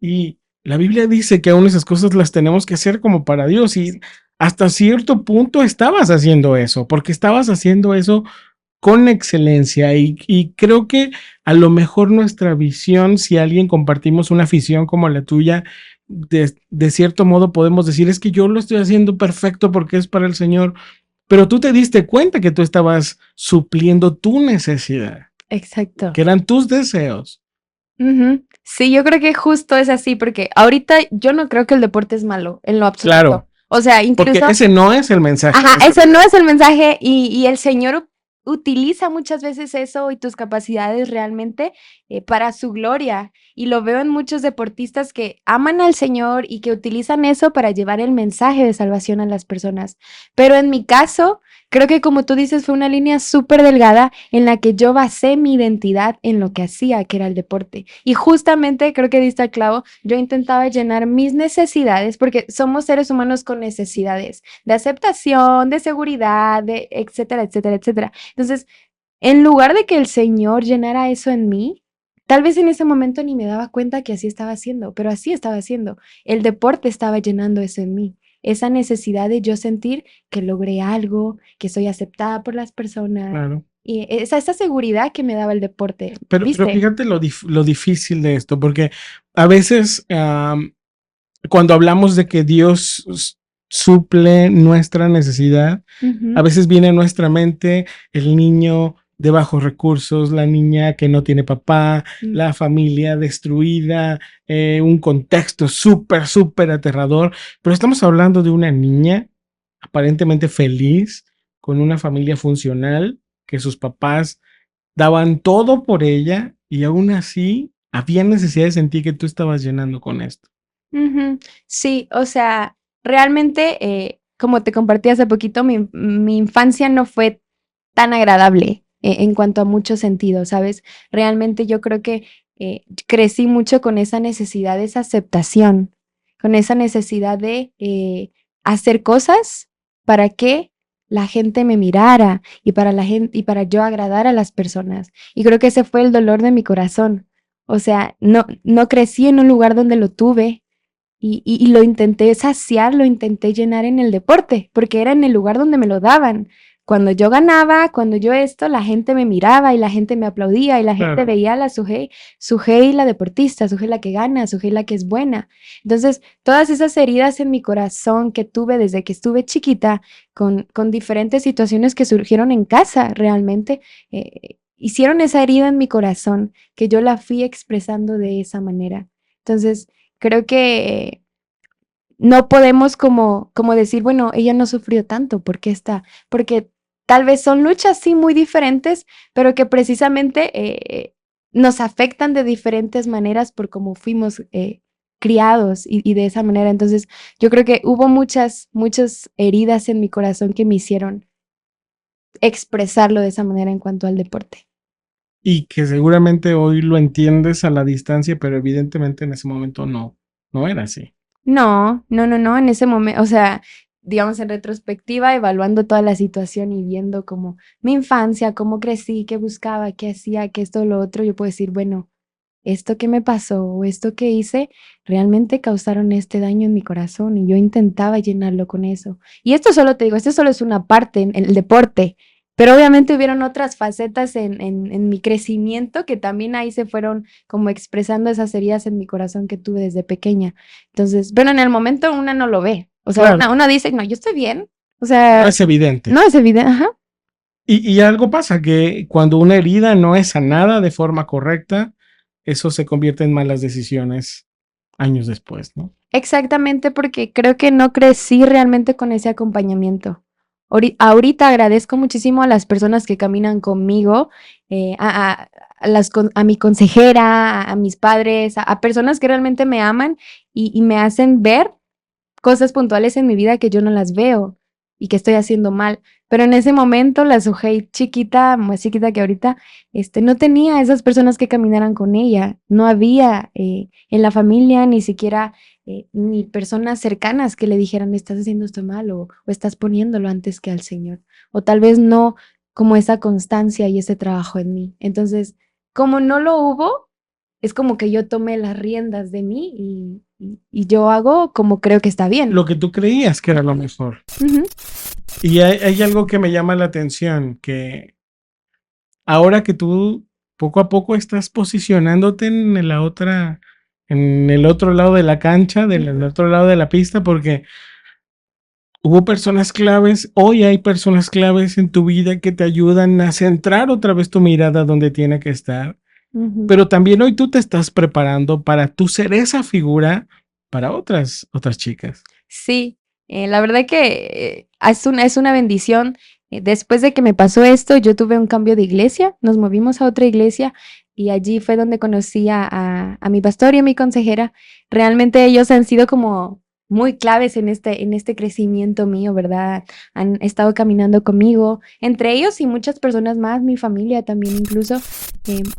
y la Biblia dice que aún esas cosas las tenemos que hacer como para Dios, y hasta cierto punto estabas haciendo eso, porque estabas haciendo eso con excelencia, y creo que a lo mejor nuestra visión, si alguien compartimos una afición como la tuya, de cierto modo podemos decir, es que yo lo estoy haciendo perfecto porque es para el Señor, pero tú te diste cuenta que tú estabas supliendo tu necesidad. Exacto. Que eran tus deseos. Sí, yo creo que justo es así, porque ahorita yo no creo que el deporte es malo, en lo absoluto. Claro. O sea, incluso... Porque ese no es el mensaje. Ajá, ese no es el mensaje, y el Señor utiliza muchas veces eso y tus capacidades realmente para su gloria. Y lo veo en muchos deportistas que aman al Señor y que utilizan eso para llevar el mensaje de salvación a las personas. Pero en mi caso, creo que como tú dices, fue una línea súper delgada en la que yo basé mi identidad en lo que hacía, que era el deporte. Y justamente, creo que diste al clavo, yo intentaba llenar mis necesidades, porque somos seres humanos con necesidades de aceptación, de seguridad, de etcétera, etcétera, etcétera. Entonces, en lugar de que el Señor llenara eso en mí, tal vez en ese momento ni me daba cuenta que así estaba haciendo, pero así estaba haciendo. El deporte estaba llenando eso en mí. Esa necesidad de yo sentir que logré algo, que soy aceptada por las personas. Claro. Y esa seguridad que me daba el deporte. Pero fíjate lo difícil de esto, porque a veces cuando hablamos de que Dios suple nuestra necesidad, a veces viene a nuestra mente el niño de bajos recursos, la niña que no tiene papá, la familia destruida, un contexto súper aterrador, pero estamos hablando de una niña aparentemente feliz, con una familia funcional, que sus papás daban todo por ella, y aún así había necesidades en ti que tú estabas llenando con esto. Sí, o sea, realmente, como te compartí hace poquito, mi infancia no fue tan agradable en cuanto a muchos sentidos, ¿sabes? Realmente yo creo que crecí mucho con esa necesidad de esa aceptación, con esa necesidad de hacer cosas para que la gente me mirara y para la gente y para yo agradar a las personas. Y creo que ese fue el dolor de mi corazón. O sea, no crecí en un lugar donde lo tuve. Y lo intenté saciar, lo intenté llenar en el deporte, porque era en el lugar donde me lo daban. Cuando yo ganaba, cuando yo la gente me miraba y la gente me aplaudía y la gente veía a la Sujei la deportista, Sujei la que gana, Sujei la que es buena. Entonces, todas esas heridas en mi corazón que tuve desde que estuve chiquita, con diferentes situaciones que surgieron en casa realmente, hicieron esa herida en mi corazón que yo la fui expresando de esa manera. Entonces, creo que no podemos como decir, bueno, ella no sufrió tanto, ¿por qué está? Porque tal vez son luchas, sí, muy diferentes, pero que precisamente nos afectan de diferentes maneras por cómo fuimos criados y de esa manera. Entonces, yo creo que hubo muchas heridas en mi corazón que me hicieron expresarlo de esa manera en cuanto al deporte. Y que seguramente hoy lo entiendes a la distancia, pero evidentemente en ese momento no era así. No, en ese momento, o sea, digamos, en retrospectiva, evaluando toda la situación y viendo como mi infancia, cómo crecí, qué buscaba, qué hacía, qué esto, lo otro, yo puedo decir, bueno, esto que me pasó o esto que hice realmente causaron este daño en mi corazón y yo intentaba llenarlo con eso. Y esto solo te digo, esto solo es una parte en el deporte, pero obviamente hubieron otras facetas en mi crecimiento que también ahí se fueron como expresando esas heridas en mi corazón que tuve desde pequeña. Entonces, bueno, en el momento una no lo ve. O sea, Claro, una dice, no, yo estoy bien. O no sea, es evidente. no es evidente. Ajá. Y algo pasa, que cuando una herida no es sanada de forma correcta, eso se convierte en malas decisiones años después, ¿no? Exactamente, porque creo que no crecí realmente con ese acompañamiento. Ahorita agradezco muchísimo a las personas que caminan conmigo, a mi consejera, a mis padres, a personas que realmente me aman y me hacen ver cosas puntuales en mi vida que yo no las veo y que estoy haciendo mal. Pero en ese momento la Sujei chiquita, más chiquita que ahorita, no tenía esas personas que caminaran con ella. No había en la familia ni siquiera ni personas cercanas que le dijeran, estás haciendo esto mal o estás poniéndolo antes que al Señor. O tal vez no como esa constancia y ese trabajo en mí. Entonces, como no lo hubo, es como que yo tomé las riendas de mí y yo hago como creo que está bien. Lo que tú creías que era lo mejor. Ujú. Y hay algo que me llama la atención, que ahora que tú poco a poco estás posicionándote en el otro lado de la cancha, del otro lado de la pista, porque hubo personas claves, hoy hay personas claves en tu vida que te ayudan a centrar otra vez tu mirada donde tiene que estar. Ujú. Pero también hoy tú te estás preparando para tú ser esa figura para otras chicas. Sí, la verdad que es una bendición. Después de que me pasó esto, yo tuve un cambio de iglesia, nos movimos a otra iglesia y allí fue donde conocí a mi pastor y a mi consejera. Realmente ellos han sido como muy claves en este crecimiento mío, ¿verdad? Han estado caminando conmigo, entre ellos y muchas personas más, mi familia también incluso.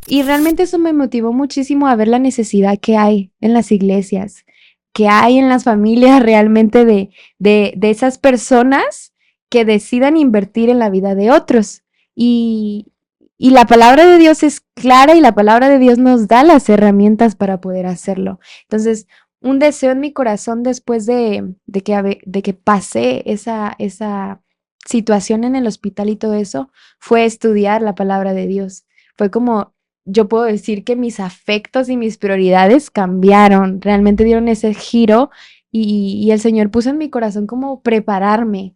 Y realmente eso me motivó muchísimo a ver la necesidad que hay en las iglesias, que hay en las familias realmente de esas personas que decidan invertir en la vida de otros. Y la palabra de Dios es clara y la palabra de Dios nos da las herramientas para poder hacerlo. Entonces, un deseo en mi corazón después de que pasé esa situación en el hospital y todo eso, fue estudiar la palabra de Dios. Fue como yo puedo decir que mis afectos y mis prioridades cambiaron, realmente dieron ese giro y el Señor puso en mi corazón como prepararme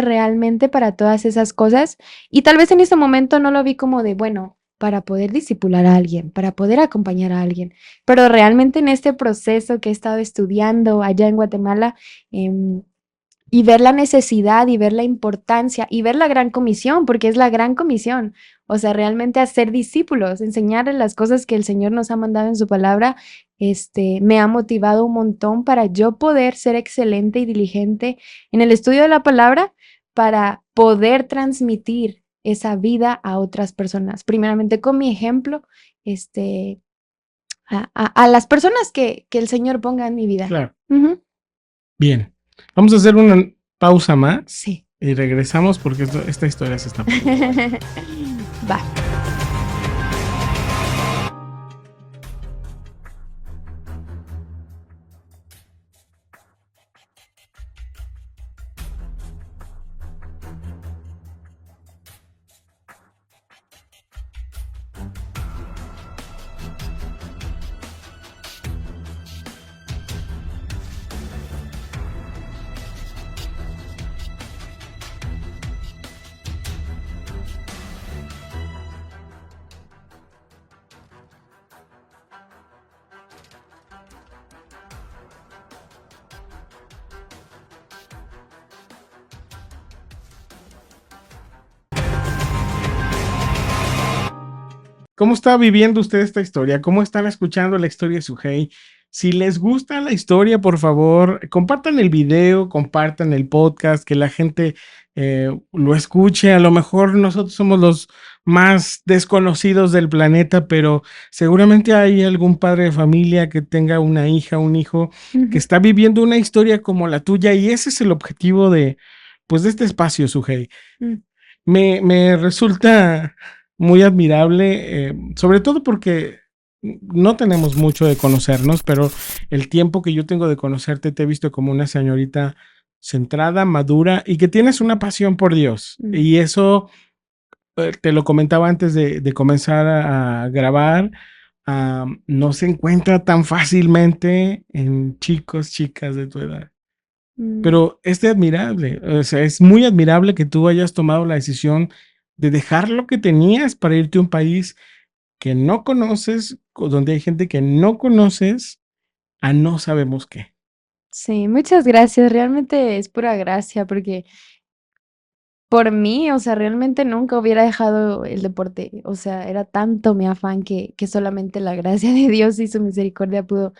realmente para todas esas cosas y tal vez en ese momento no lo vi como de, bueno, para poder discipular a alguien, para poder acompañar a alguien, pero realmente en este proceso que he estado estudiando allá en Guatemala, y ver la necesidad y ver la importancia y ver la gran comisión, porque es la gran comisión. O sea, realmente hacer discípulos, enseñarles las cosas que el Señor nos ha mandado en su palabra, me ha motivado un montón para yo poder ser excelente y diligente en el estudio de la palabra para poder transmitir esa vida a otras personas. Primeramente con mi ejemplo, a las personas que el Señor ponga en mi vida. Claro. Ujú. Bien. Vamos a hacer una pausa más Sí. y regresamos porque esta historia se está poniendo buena. Va. ¿Cómo está viviendo usted esta historia? ¿Cómo están escuchando la historia de Sujei? Si les gusta la historia, por favor, compartan el video, compartan el podcast, que la gente lo escuche. A lo mejor nosotros somos los más desconocidos del planeta, pero seguramente hay algún padre de familia que tenga una hija, un hijo, que está viviendo una historia como la tuya, y ese es el objetivo pues, de este espacio, Sujei. Mm. Me resulta muy admirable, sobre todo porque no tenemos mucho de conocernos, pero el tiempo que yo tengo de conocerte te he visto como una señorita centrada, madura y que tienes una pasión por Dios. Y eso te lo comentaba antes de comenzar a grabar. No se encuentra tan fácilmente en chicos, chicas de tu edad. Pero es admirable, o sea, es muy admirable que tú hayas tomado la decisión de dejar lo que tenías para irte a un país que no conoces, donde hay gente que no conoces, a no sabemos qué. Sí, muchas gracias. Realmente es pura gracia porque por mí, o sea, realmente nunca hubiera dejado el deporte. O sea, era tanto mi afán que solamente la gracia de Dios y su misericordia pudo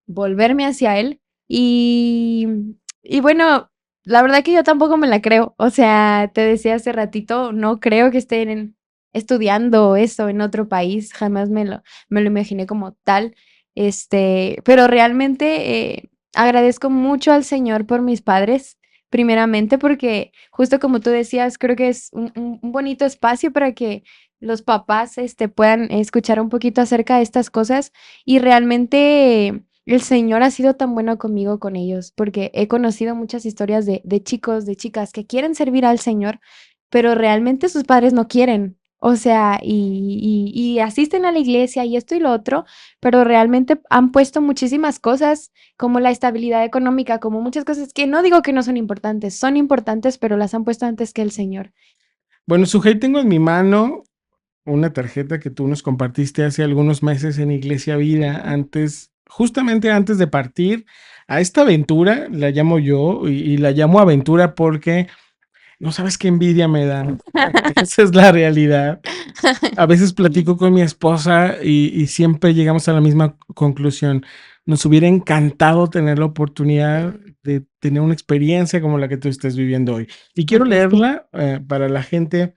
volverme hacia él. Y, y bueno, la verdad que yo tampoco me la creo. O sea, te decía hace ratito, no creo que estén estudiando eso en otro país. Jamás me lo imaginé como tal. Pero realmente agradezco mucho al Señor por mis padres. Primeramente, porque justo como tú decías, creo que es un bonito espacio para que los papás puedan escuchar un poquito acerca de estas cosas y realmente el Señor ha sido tan bueno conmigo, con ellos, porque he conocido muchas historias de chicos, de chicas que quieren servir al Señor, pero realmente sus padres no quieren. O sea, y asisten a la iglesia y esto y lo otro, pero realmente han puesto muchísimas cosas como la estabilidad económica, como muchas cosas que no digo que no son importantes, pero las han puesto antes que el Señor. Bueno, Sujei, tengo en mi mano una tarjeta que tú nos compartiste hace algunos meses en Iglesia Vida, justamente antes de partir a esta aventura, la llamo yo, y la llamo aventura porque no sabes qué envidia me da. Esa es la realidad. A veces platico con mi esposa y siempre llegamos a la misma conclusión. Nos hubiera encantado tener la oportunidad de tener una experiencia como la que tú estás viviendo hoy. Y quiero leerla para la gente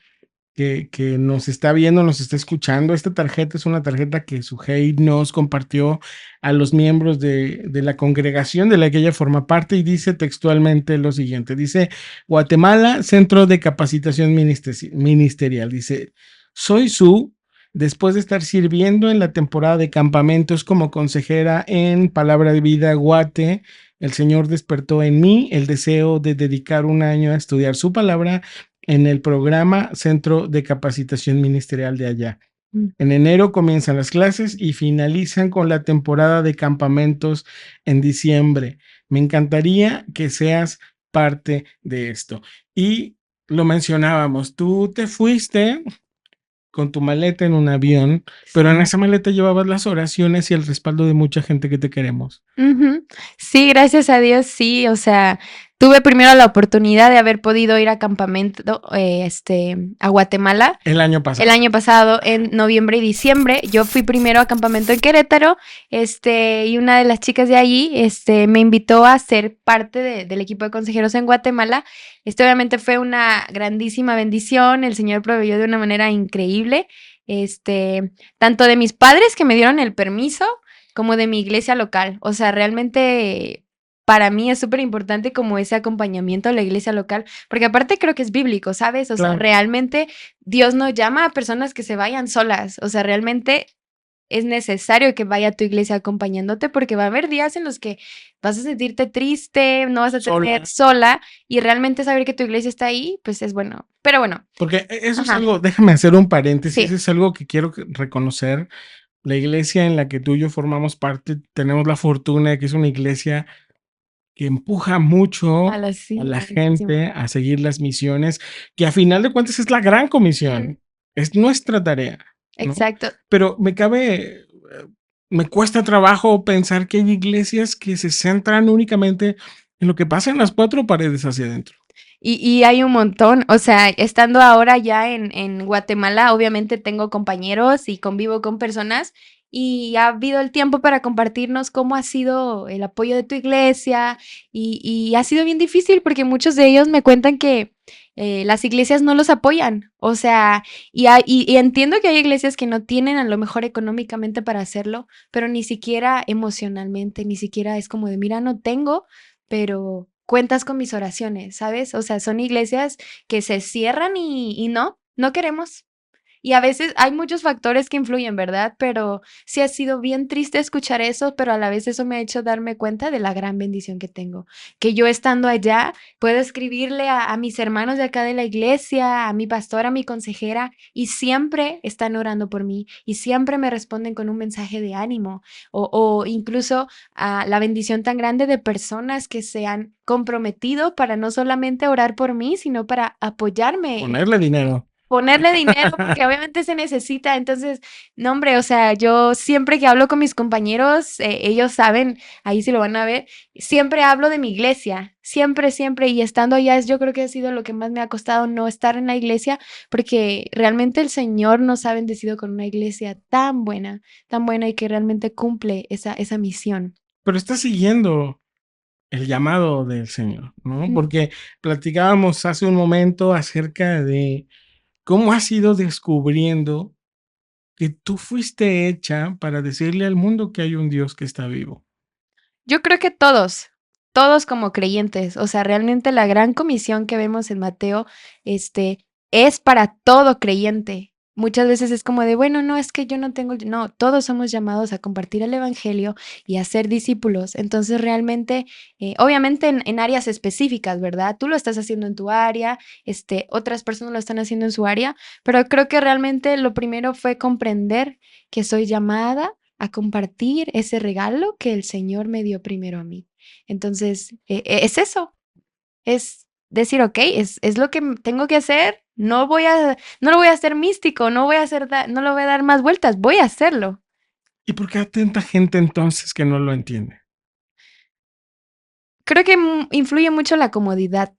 que nos está viendo, nos está escuchando. Esta tarjeta es una tarjeta que Sujei nos compartió a los miembros de la congregación de la que ella forma parte, y dice textualmente lo siguiente. Dice: Guatemala, Centro de Capacitación Ministerial. Dice: soy Su. Después de estar sirviendo en la temporada de campamentos como consejera en Palabra de Vida Guate, el Señor despertó en mí el deseo de dedicar un año a estudiar su palabra en el programa Centro de Capacitación Ministerial de allá. En enero comienzan las clases y finalizan con la temporada de campamentos en diciembre. Me encantaría que seas parte de esto. Y lo mencionábamos, tú te fuiste con tu maleta en un avión, pero en esa maleta llevabas las oraciones y el respaldo de mucha gente que te queremos. Sí, gracias a Dios, sí, o sea, tuve primero la oportunidad de haber podido ir a campamento, a Guatemala. El año pasado. El año pasado, en noviembre y diciembre, yo fui primero a campamento en Querétaro, y una de las chicas de allí, me invitó a ser parte del equipo de consejeros en Guatemala. Obviamente fue una grandísima bendición, el Señor proveyó de una manera increíble, tanto de mis padres que me dieron el permiso, como de mi iglesia local. O sea, realmente para mí es súper importante como ese acompañamiento a la iglesia local, porque aparte creo que es bíblico, ¿sabes? O sea, realmente Dios no llama a personas que se vayan solas. O sea, realmente es necesario que vaya a tu iglesia acompañándote, porque va a haber días en los que vas a sentirte triste, no vas a tener sola, y realmente saber que tu iglesia está ahí, pues es bueno. Pero bueno. Porque eso es algo, déjame hacer un paréntesis, Sí. es algo que quiero reconocer. La iglesia en la que tú y yo formamos parte, tenemos la fortuna de que es una iglesia que empuja mucho a la gente a seguir las misiones, que a final de cuentas es la gran comisión, es nuestra tarea, ¿no? Exacto. Pero me cuesta trabajo pensar que hay iglesias que se centran únicamente en lo que pasa en las cuatro paredes hacia adentro. Y hay un montón, o sea, estando ahora ya en Guatemala, obviamente tengo compañeros y convivo con personas y ha habido el tiempo para compartirnos cómo ha sido el apoyo de tu iglesia y ha sido bien difícil porque muchos de ellos me cuentan que las iglesias no los apoyan, o sea, y entiendo que hay iglesias que no tienen a lo mejor económicamente para hacerlo, pero ni siquiera emocionalmente, ni siquiera es como de, mira, no tengo, pero cuentas con mis oraciones, ¿sabes? O sea, son iglesias que se cierran y no queremos. Y a veces hay muchos factores que influyen, ¿verdad? Pero sí ha sido bien triste escuchar eso, pero a la vez eso me ha hecho darme cuenta de la gran bendición que tengo. Que yo estando allá puedo escribirle a mis hermanos de acá de la iglesia, a mi pastora, a mi consejera, y siempre están orando por mí y siempre me responden con un mensaje de ánimo o incluso a la bendición tan grande de personas que se han comprometido para no solamente orar por mí, sino para apoyarme. Ponerle dinero. Ponerle dinero, porque obviamente se necesita. Entonces, no, hombre, o sea, yo siempre que hablo con mis compañeros, ellos saben, ahí sí lo van a ver, siempre hablo de mi iglesia, siempre, siempre, y estando allá yo creo que ha sido lo que más me ha costado no estar en la iglesia, porque realmente el Señor nos ha bendecido con una iglesia tan buena y que realmente cumple esa misión. Pero está siguiendo el llamado del Señor, ¿no? Mm. Porque platicábamos hace un momento acerca de cómo has ido descubriendo que tú fuiste hecha para decirle al mundo que hay un Dios que está vivo. Yo creo que todos como creyentes, o sea, realmente la gran comisión que vemos en Mateo, este, es para todo creyente. Muchas veces es como de, bueno, no, es que yo no tengo, no, todos somos llamados a compartir el evangelio y a ser discípulos. Entonces, realmente, obviamente en áreas específicas, ¿verdad? Tú lo estás haciendo en tu área, otras personas lo están haciendo en su área, pero creo que realmente lo primero fue comprender que soy llamada a compartir ese regalo que el Señor me dio primero a mí. Entonces, es eso, es decir, ok, es lo que tengo que hacer, no lo voy a hacer místico, no lo voy a dar más vueltas, voy a hacerlo. ¿Y por qué hay tanta gente entonces que no lo entiende? Creo que influye mucho la comodidad.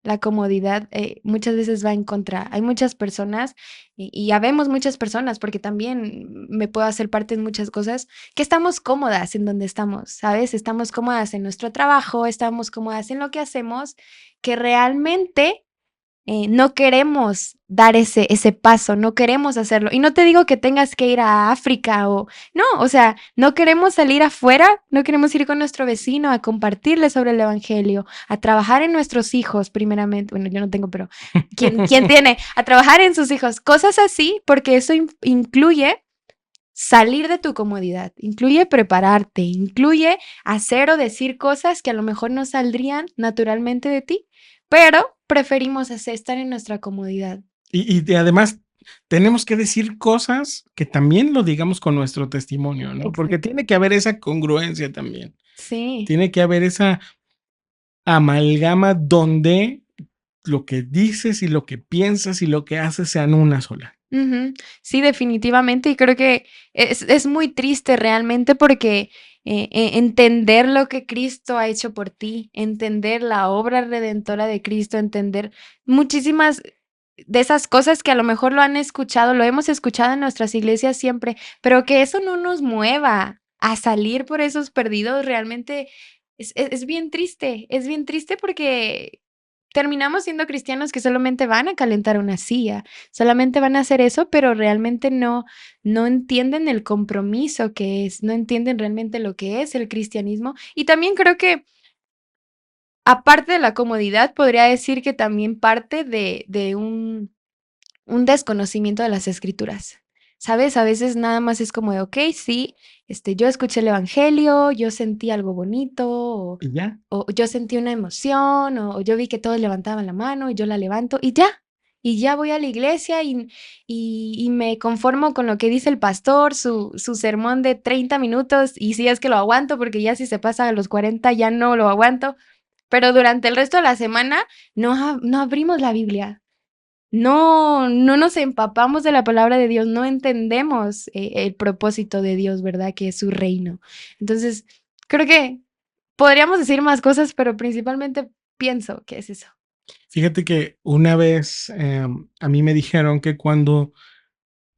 La comodidad muchas veces va en contra. Hay muchas personas y habemos muchas personas, porque también me puedo hacer parte en muchas cosas, que estamos cómodas en donde estamos, ¿sabes? Estamos cómodas en nuestro trabajo, estamos cómodas en lo que hacemos, que realmente no queremos dar ese paso, no queremos hacerlo. Y no te digo que tengas que ir a África o no, o sea, no queremos salir afuera, no queremos ir con nuestro vecino a compartirle sobre el evangelio, a trabajar en nuestros hijos primeramente. Bueno, yo no tengo, pero ¿quién tiene? A trabajar en sus hijos, cosas así, porque eso incluye salir de tu comodidad, incluye prepararte, incluye hacer o decir cosas que a lo mejor no saldrían naturalmente de ti, pero preferimos estar en nuestra comodidad. Además, tenemos que decir cosas que también lo digamos con nuestro testimonio, ¿no? Porque Exacto. tiene que haber esa congruencia también. Sí. Tiene que haber esa amalgama donde lo que dices y lo que piensas y lo que haces sean una sola. Ujú. Sí, definitivamente, y creo que es muy triste realmente porque entender lo que Cristo ha hecho por ti, entender la obra redentora de Cristo, entender muchísimas de esas cosas que a lo mejor lo han escuchado, lo hemos escuchado en nuestras iglesias siempre, pero que eso no nos mueva a salir por esos perdidos, realmente es bien triste porque terminamos siendo cristianos que solamente van a calentar una silla, solamente van a hacer eso, pero realmente no entienden el compromiso que es, no entienden realmente lo que es el cristianismo. Y también creo que, aparte de la comodidad, podría decir que también parte de un desconocimiento de las escrituras. ¿Sabes? A veces nada más es como de, okey, sí, yo escuché el evangelio, yo sentí algo bonito, Y ya. o yo sentí una emoción, o yo vi que todos levantaban la mano y yo la levanto y ya voy a la iglesia y me conformo con lo que dice el pastor, su sermón de 30 minutos, y si es que lo aguanto, porque ya si se pasa a los 40 ya no lo aguanto, pero durante el resto de la semana no abrimos la Biblia. No nos empapamos de la palabra de Dios, no entendemos, el propósito de Dios, ¿verdad? Que es su reino. Entonces, creo que podríamos decir más cosas, pero principalmente pienso que es eso. Fíjate que una vez a mí me dijeron que cuando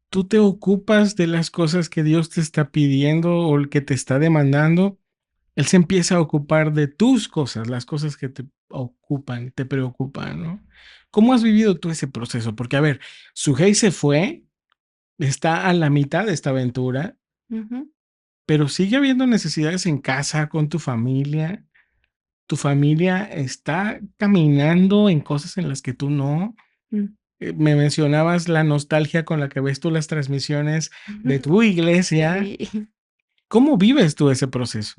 tú te ocupas de las cosas que Dios te está pidiendo o el que te está demandando, Él se empieza a ocupar de tus cosas, las cosas que te ocupan, te preocupan, ¿no? ¿Cómo has vivido tú ese proceso? Porque, a ver, Sujei se fue, está a la mitad de esta aventura, Ujú, pero sigue habiendo necesidades en casa, con tu familia. Tu familia está caminando en cosas en las que tú no. mm. Me mencionabas la nostalgia con la que ves tú las transmisiones de tu iglesia. Sí. ¿Cómo vives tú ese proceso?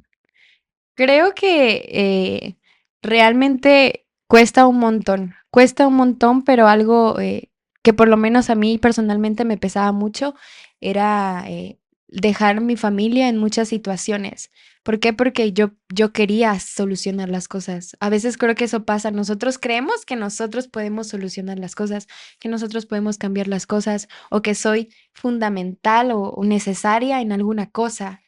Creo que, realmente cuesta un montón, pero algo, que por lo menos a mí personalmente me pesaba mucho era, dejar mi familia en muchas situaciones. ¿Por qué? Porque yo quería solucionar las cosas. A veces creo que eso pasa. Nosotros creemos que nosotros podemos solucionar las cosas, que nosotros podemos cambiar las cosas, o que soy fundamental o necesaria en alguna cosa.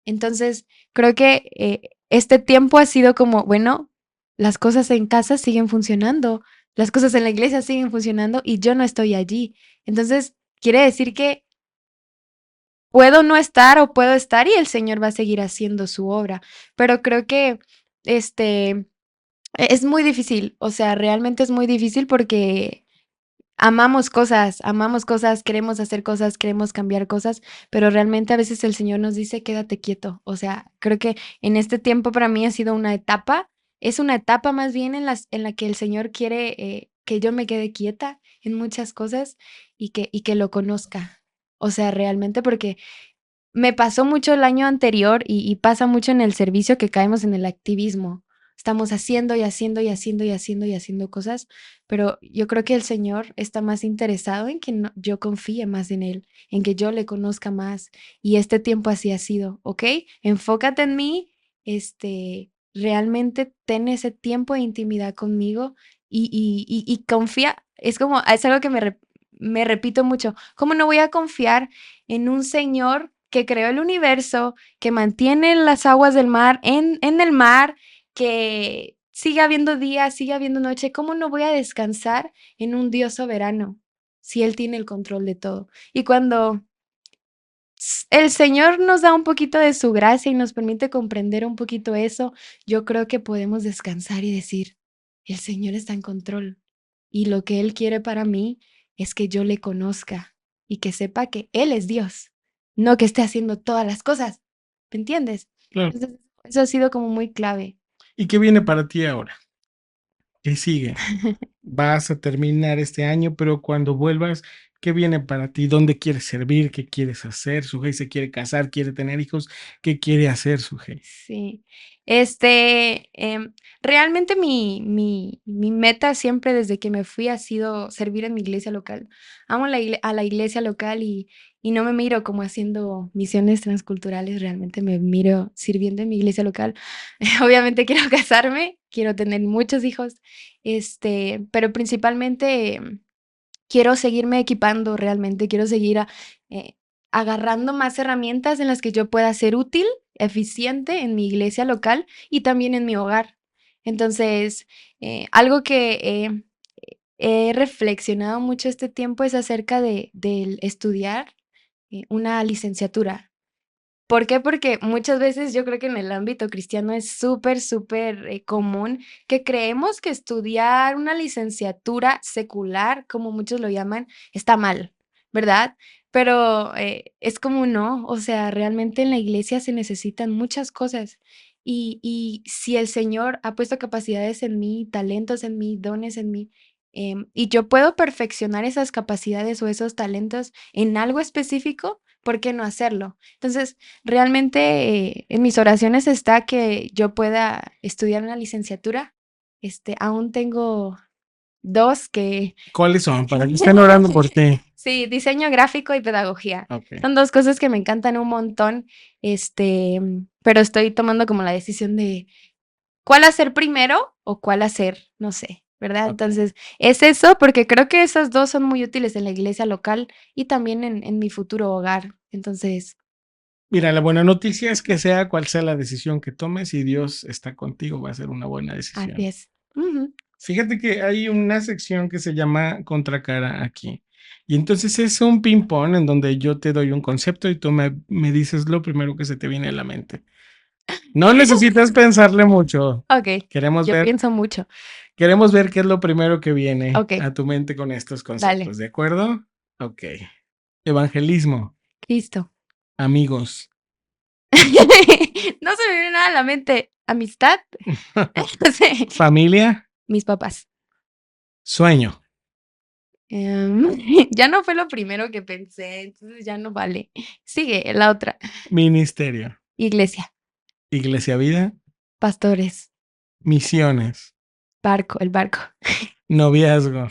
Entonces, creo que, este tiempo ha sido como, bueno, las cosas en casa siguen funcionando, las cosas en la iglesia siguen funcionando y yo no estoy allí. Entonces, quiere decir que puedo no estar o puedo estar y el Señor va a seguir haciendo su obra. Pero creo que, este, es muy difícil, o sea, realmente es muy difícil porque amamos cosas, queremos hacer cosas, queremos cambiar cosas, pero realmente a veces el Señor nos dice: "Quédate quieto". O sea, creo que en este tiempo para mí ha sido una etapa, es una etapa más bien en la que el Señor quiere, que yo me quede quieta en muchas cosas y que lo conozca. O sea, realmente, porque me pasó mucho el año anterior y pasa mucho en el servicio que caemos en el activismo. Estamos haciendo, y haciendo, y haciendo, y haciendo, y haciendo cosas, pero yo creo que el Señor está más interesado en que yo confíe más en Él, en que yo le conozca más, y este tiempo así ha sido, ¿ok? Enfócate en mí, realmente ten ese tiempo de intimidad conmigo y confía. Es algo que me repito mucho, ¿cómo no voy a confiar en un Señor que creó el universo, que mantiene las aguas del mar en el mar, que sigue habiendo día, sigue habiendo noche? ¿Cómo no voy a descansar en un Dios soberano si Él tiene el control de todo? Y cuando el Señor nos da un poquito de su gracia y nos permite comprender un poquito eso, yo creo que podemos descansar y decir, el Señor está en control y lo que Él quiere para mí es que yo le conozca y que sepa que Él es Dios, no que esté haciendo todas las cosas, ¿me entiendes? Claro. Entonces, eso ha sido como muy clave. ¿Y qué viene para ti ahora? ¿Qué sigue? Vas a terminar este año, pero cuando vuelvas, ¿qué viene para ti? ¿Dónde quieres servir? ¿Qué quieres hacer? Sujei se quiere casar, quiere tener hijos. ¿Qué quiere hacer Sujei? Sí, realmente mi meta siempre desde que me fui ha sido servir en mi iglesia local. Amo a la iglesia local y no me miro como haciendo misiones transculturales, realmente me miro sirviendo en mi iglesia local. Obviamente quiero casarme, quiero tener muchos hijos, pero principalmente quiero seguirme equipando realmente, quiero seguir eh, agarrando más herramientas en las que yo pueda ser útil, eficiente en mi iglesia local y también en mi hogar. Entonces, algo que he reflexionado mucho este tiempo es acerca del estudiar una licenciatura. ¿Por qué? Porque muchas veces yo creo que en el ámbito cristiano es súper, súper, común que creemos que estudiar una licenciatura secular, como muchos lo llaman, está mal, ¿verdad? Pero, es como no, o sea, realmente en la iglesia se necesitan muchas cosas, y si el Señor ha puesto capacidades en mí, talentos en mí, dones en mí, y yo puedo perfeccionar esas capacidades o esos talentos en algo específico, ¿por qué no hacerlo? Entonces, realmente, en mis oraciones está que yo pueda estudiar una licenciatura. Aún tengo 2 que ¿Cuáles son? Para que estén orando por ti. sí, diseño gráfico y pedagogía. Ok. Son 2 cosas que me encantan un montón, pero estoy tomando como la decisión de cuál hacer primero o cuál hacer, no sé, ¿verdad? Ok. Entonces, es eso, porque creo que esas 2 son muy útiles en la iglesia local y también en mi futuro hogar. Entonces, Mira, la buena noticia es que sea cual sea la decisión que tomes, si Dios está contigo, va a ser una buena así decisión. es. Ujú. Fíjate que hay una sección que se llama Contracara aquí. Y entonces es un ping-pong en donde yo te doy un concepto y tú me dices lo primero que se te viene a la mente. No necesitas pensarle mucho. Ok, Queremos yo ver, pienso mucho. queremos ver qué es lo primero que viene Ok, a tu mente con estos dale. conceptos, ¿de acuerdo? Ok. Evangelismo, Cristo. amigos, No se me viene nada a la mente. Amistad. No sé. familia, Mis papás. sueño, Ya no fue lo primero que pensé, entonces ya no vale. Sigue la otra. ministerio, Iglesia. iglesia vida, Pastores. misiones, Barco, el barco. noviazgo,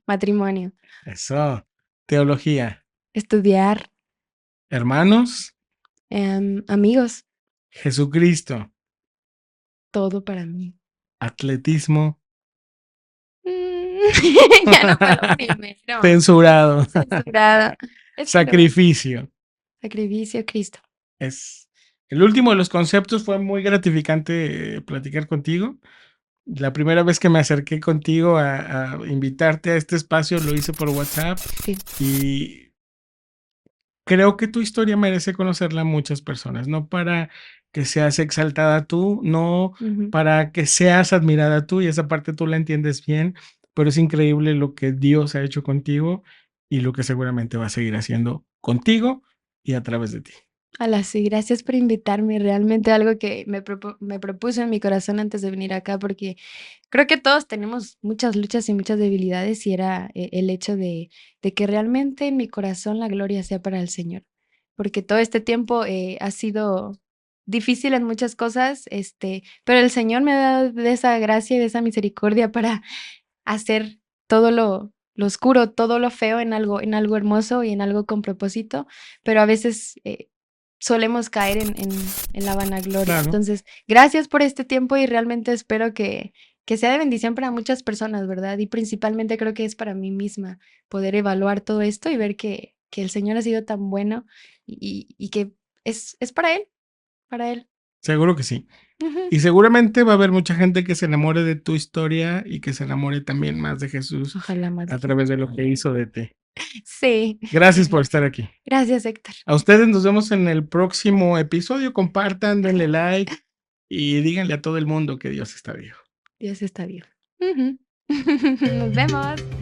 Matrimonio. eso, teología, Estudiar. hermanos, Amigos. Jesucristo, Todo para mí. atletismo, Ya no fue lo primero. censurado, Censurado. Es que no. sacrificio. Sacrificio, Cristo. Es el último de los conceptos. Fue muy gratificante platicar contigo. La primera vez que me acerqué contigo a invitarte a este espacio lo hice por WhatsApp Sí. y creo que tu historia merece conocerla a muchas personas, no para que seas exaltada tú, no Ujú. para que seas admirada tú, y esa parte tú la entiendes bien, pero es increíble lo que Dios ha hecho contigo y lo que seguramente va a seguir haciendo contigo y a través de ti. Ala, sí, gracias por invitarme. Realmente algo que me propuse en mi corazón antes de venir acá, porque creo que todos tenemos muchas luchas y muchas debilidades, y era el hecho de que realmente en mi corazón la gloria sea para el Señor. Porque todo este tiempo ha sido difícil en muchas cosas, pero el Señor me ha dado de esa gracia y de esa misericordia para hacer todo lo oscuro, todo lo feo en algo hermoso y en algo con propósito, pero a veces solemos caer en la vanagloria. Claro. Entonces, gracias por este tiempo y realmente espero que sea de bendición para muchas personas, ¿verdad? Y principalmente creo que es para mí misma poder evaluar todo esto y ver que el Señor ha sido tan bueno y que es para Él, para Él. Seguro que sí. Ujú. Y seguramente va a haber mucha gente que se enamore de tu historia y que se enamore también más de Jesús Ojalá más. a través de lo que hizo de ti. Sí. Gracias por estar aquí. Gracias, Héctor. A ustedes nos vemos en el próximo episodio. Compartan, denle like y díganle a todo el mundo que Dios está vivo. Dios está vivo. Ujú. Nos vemos.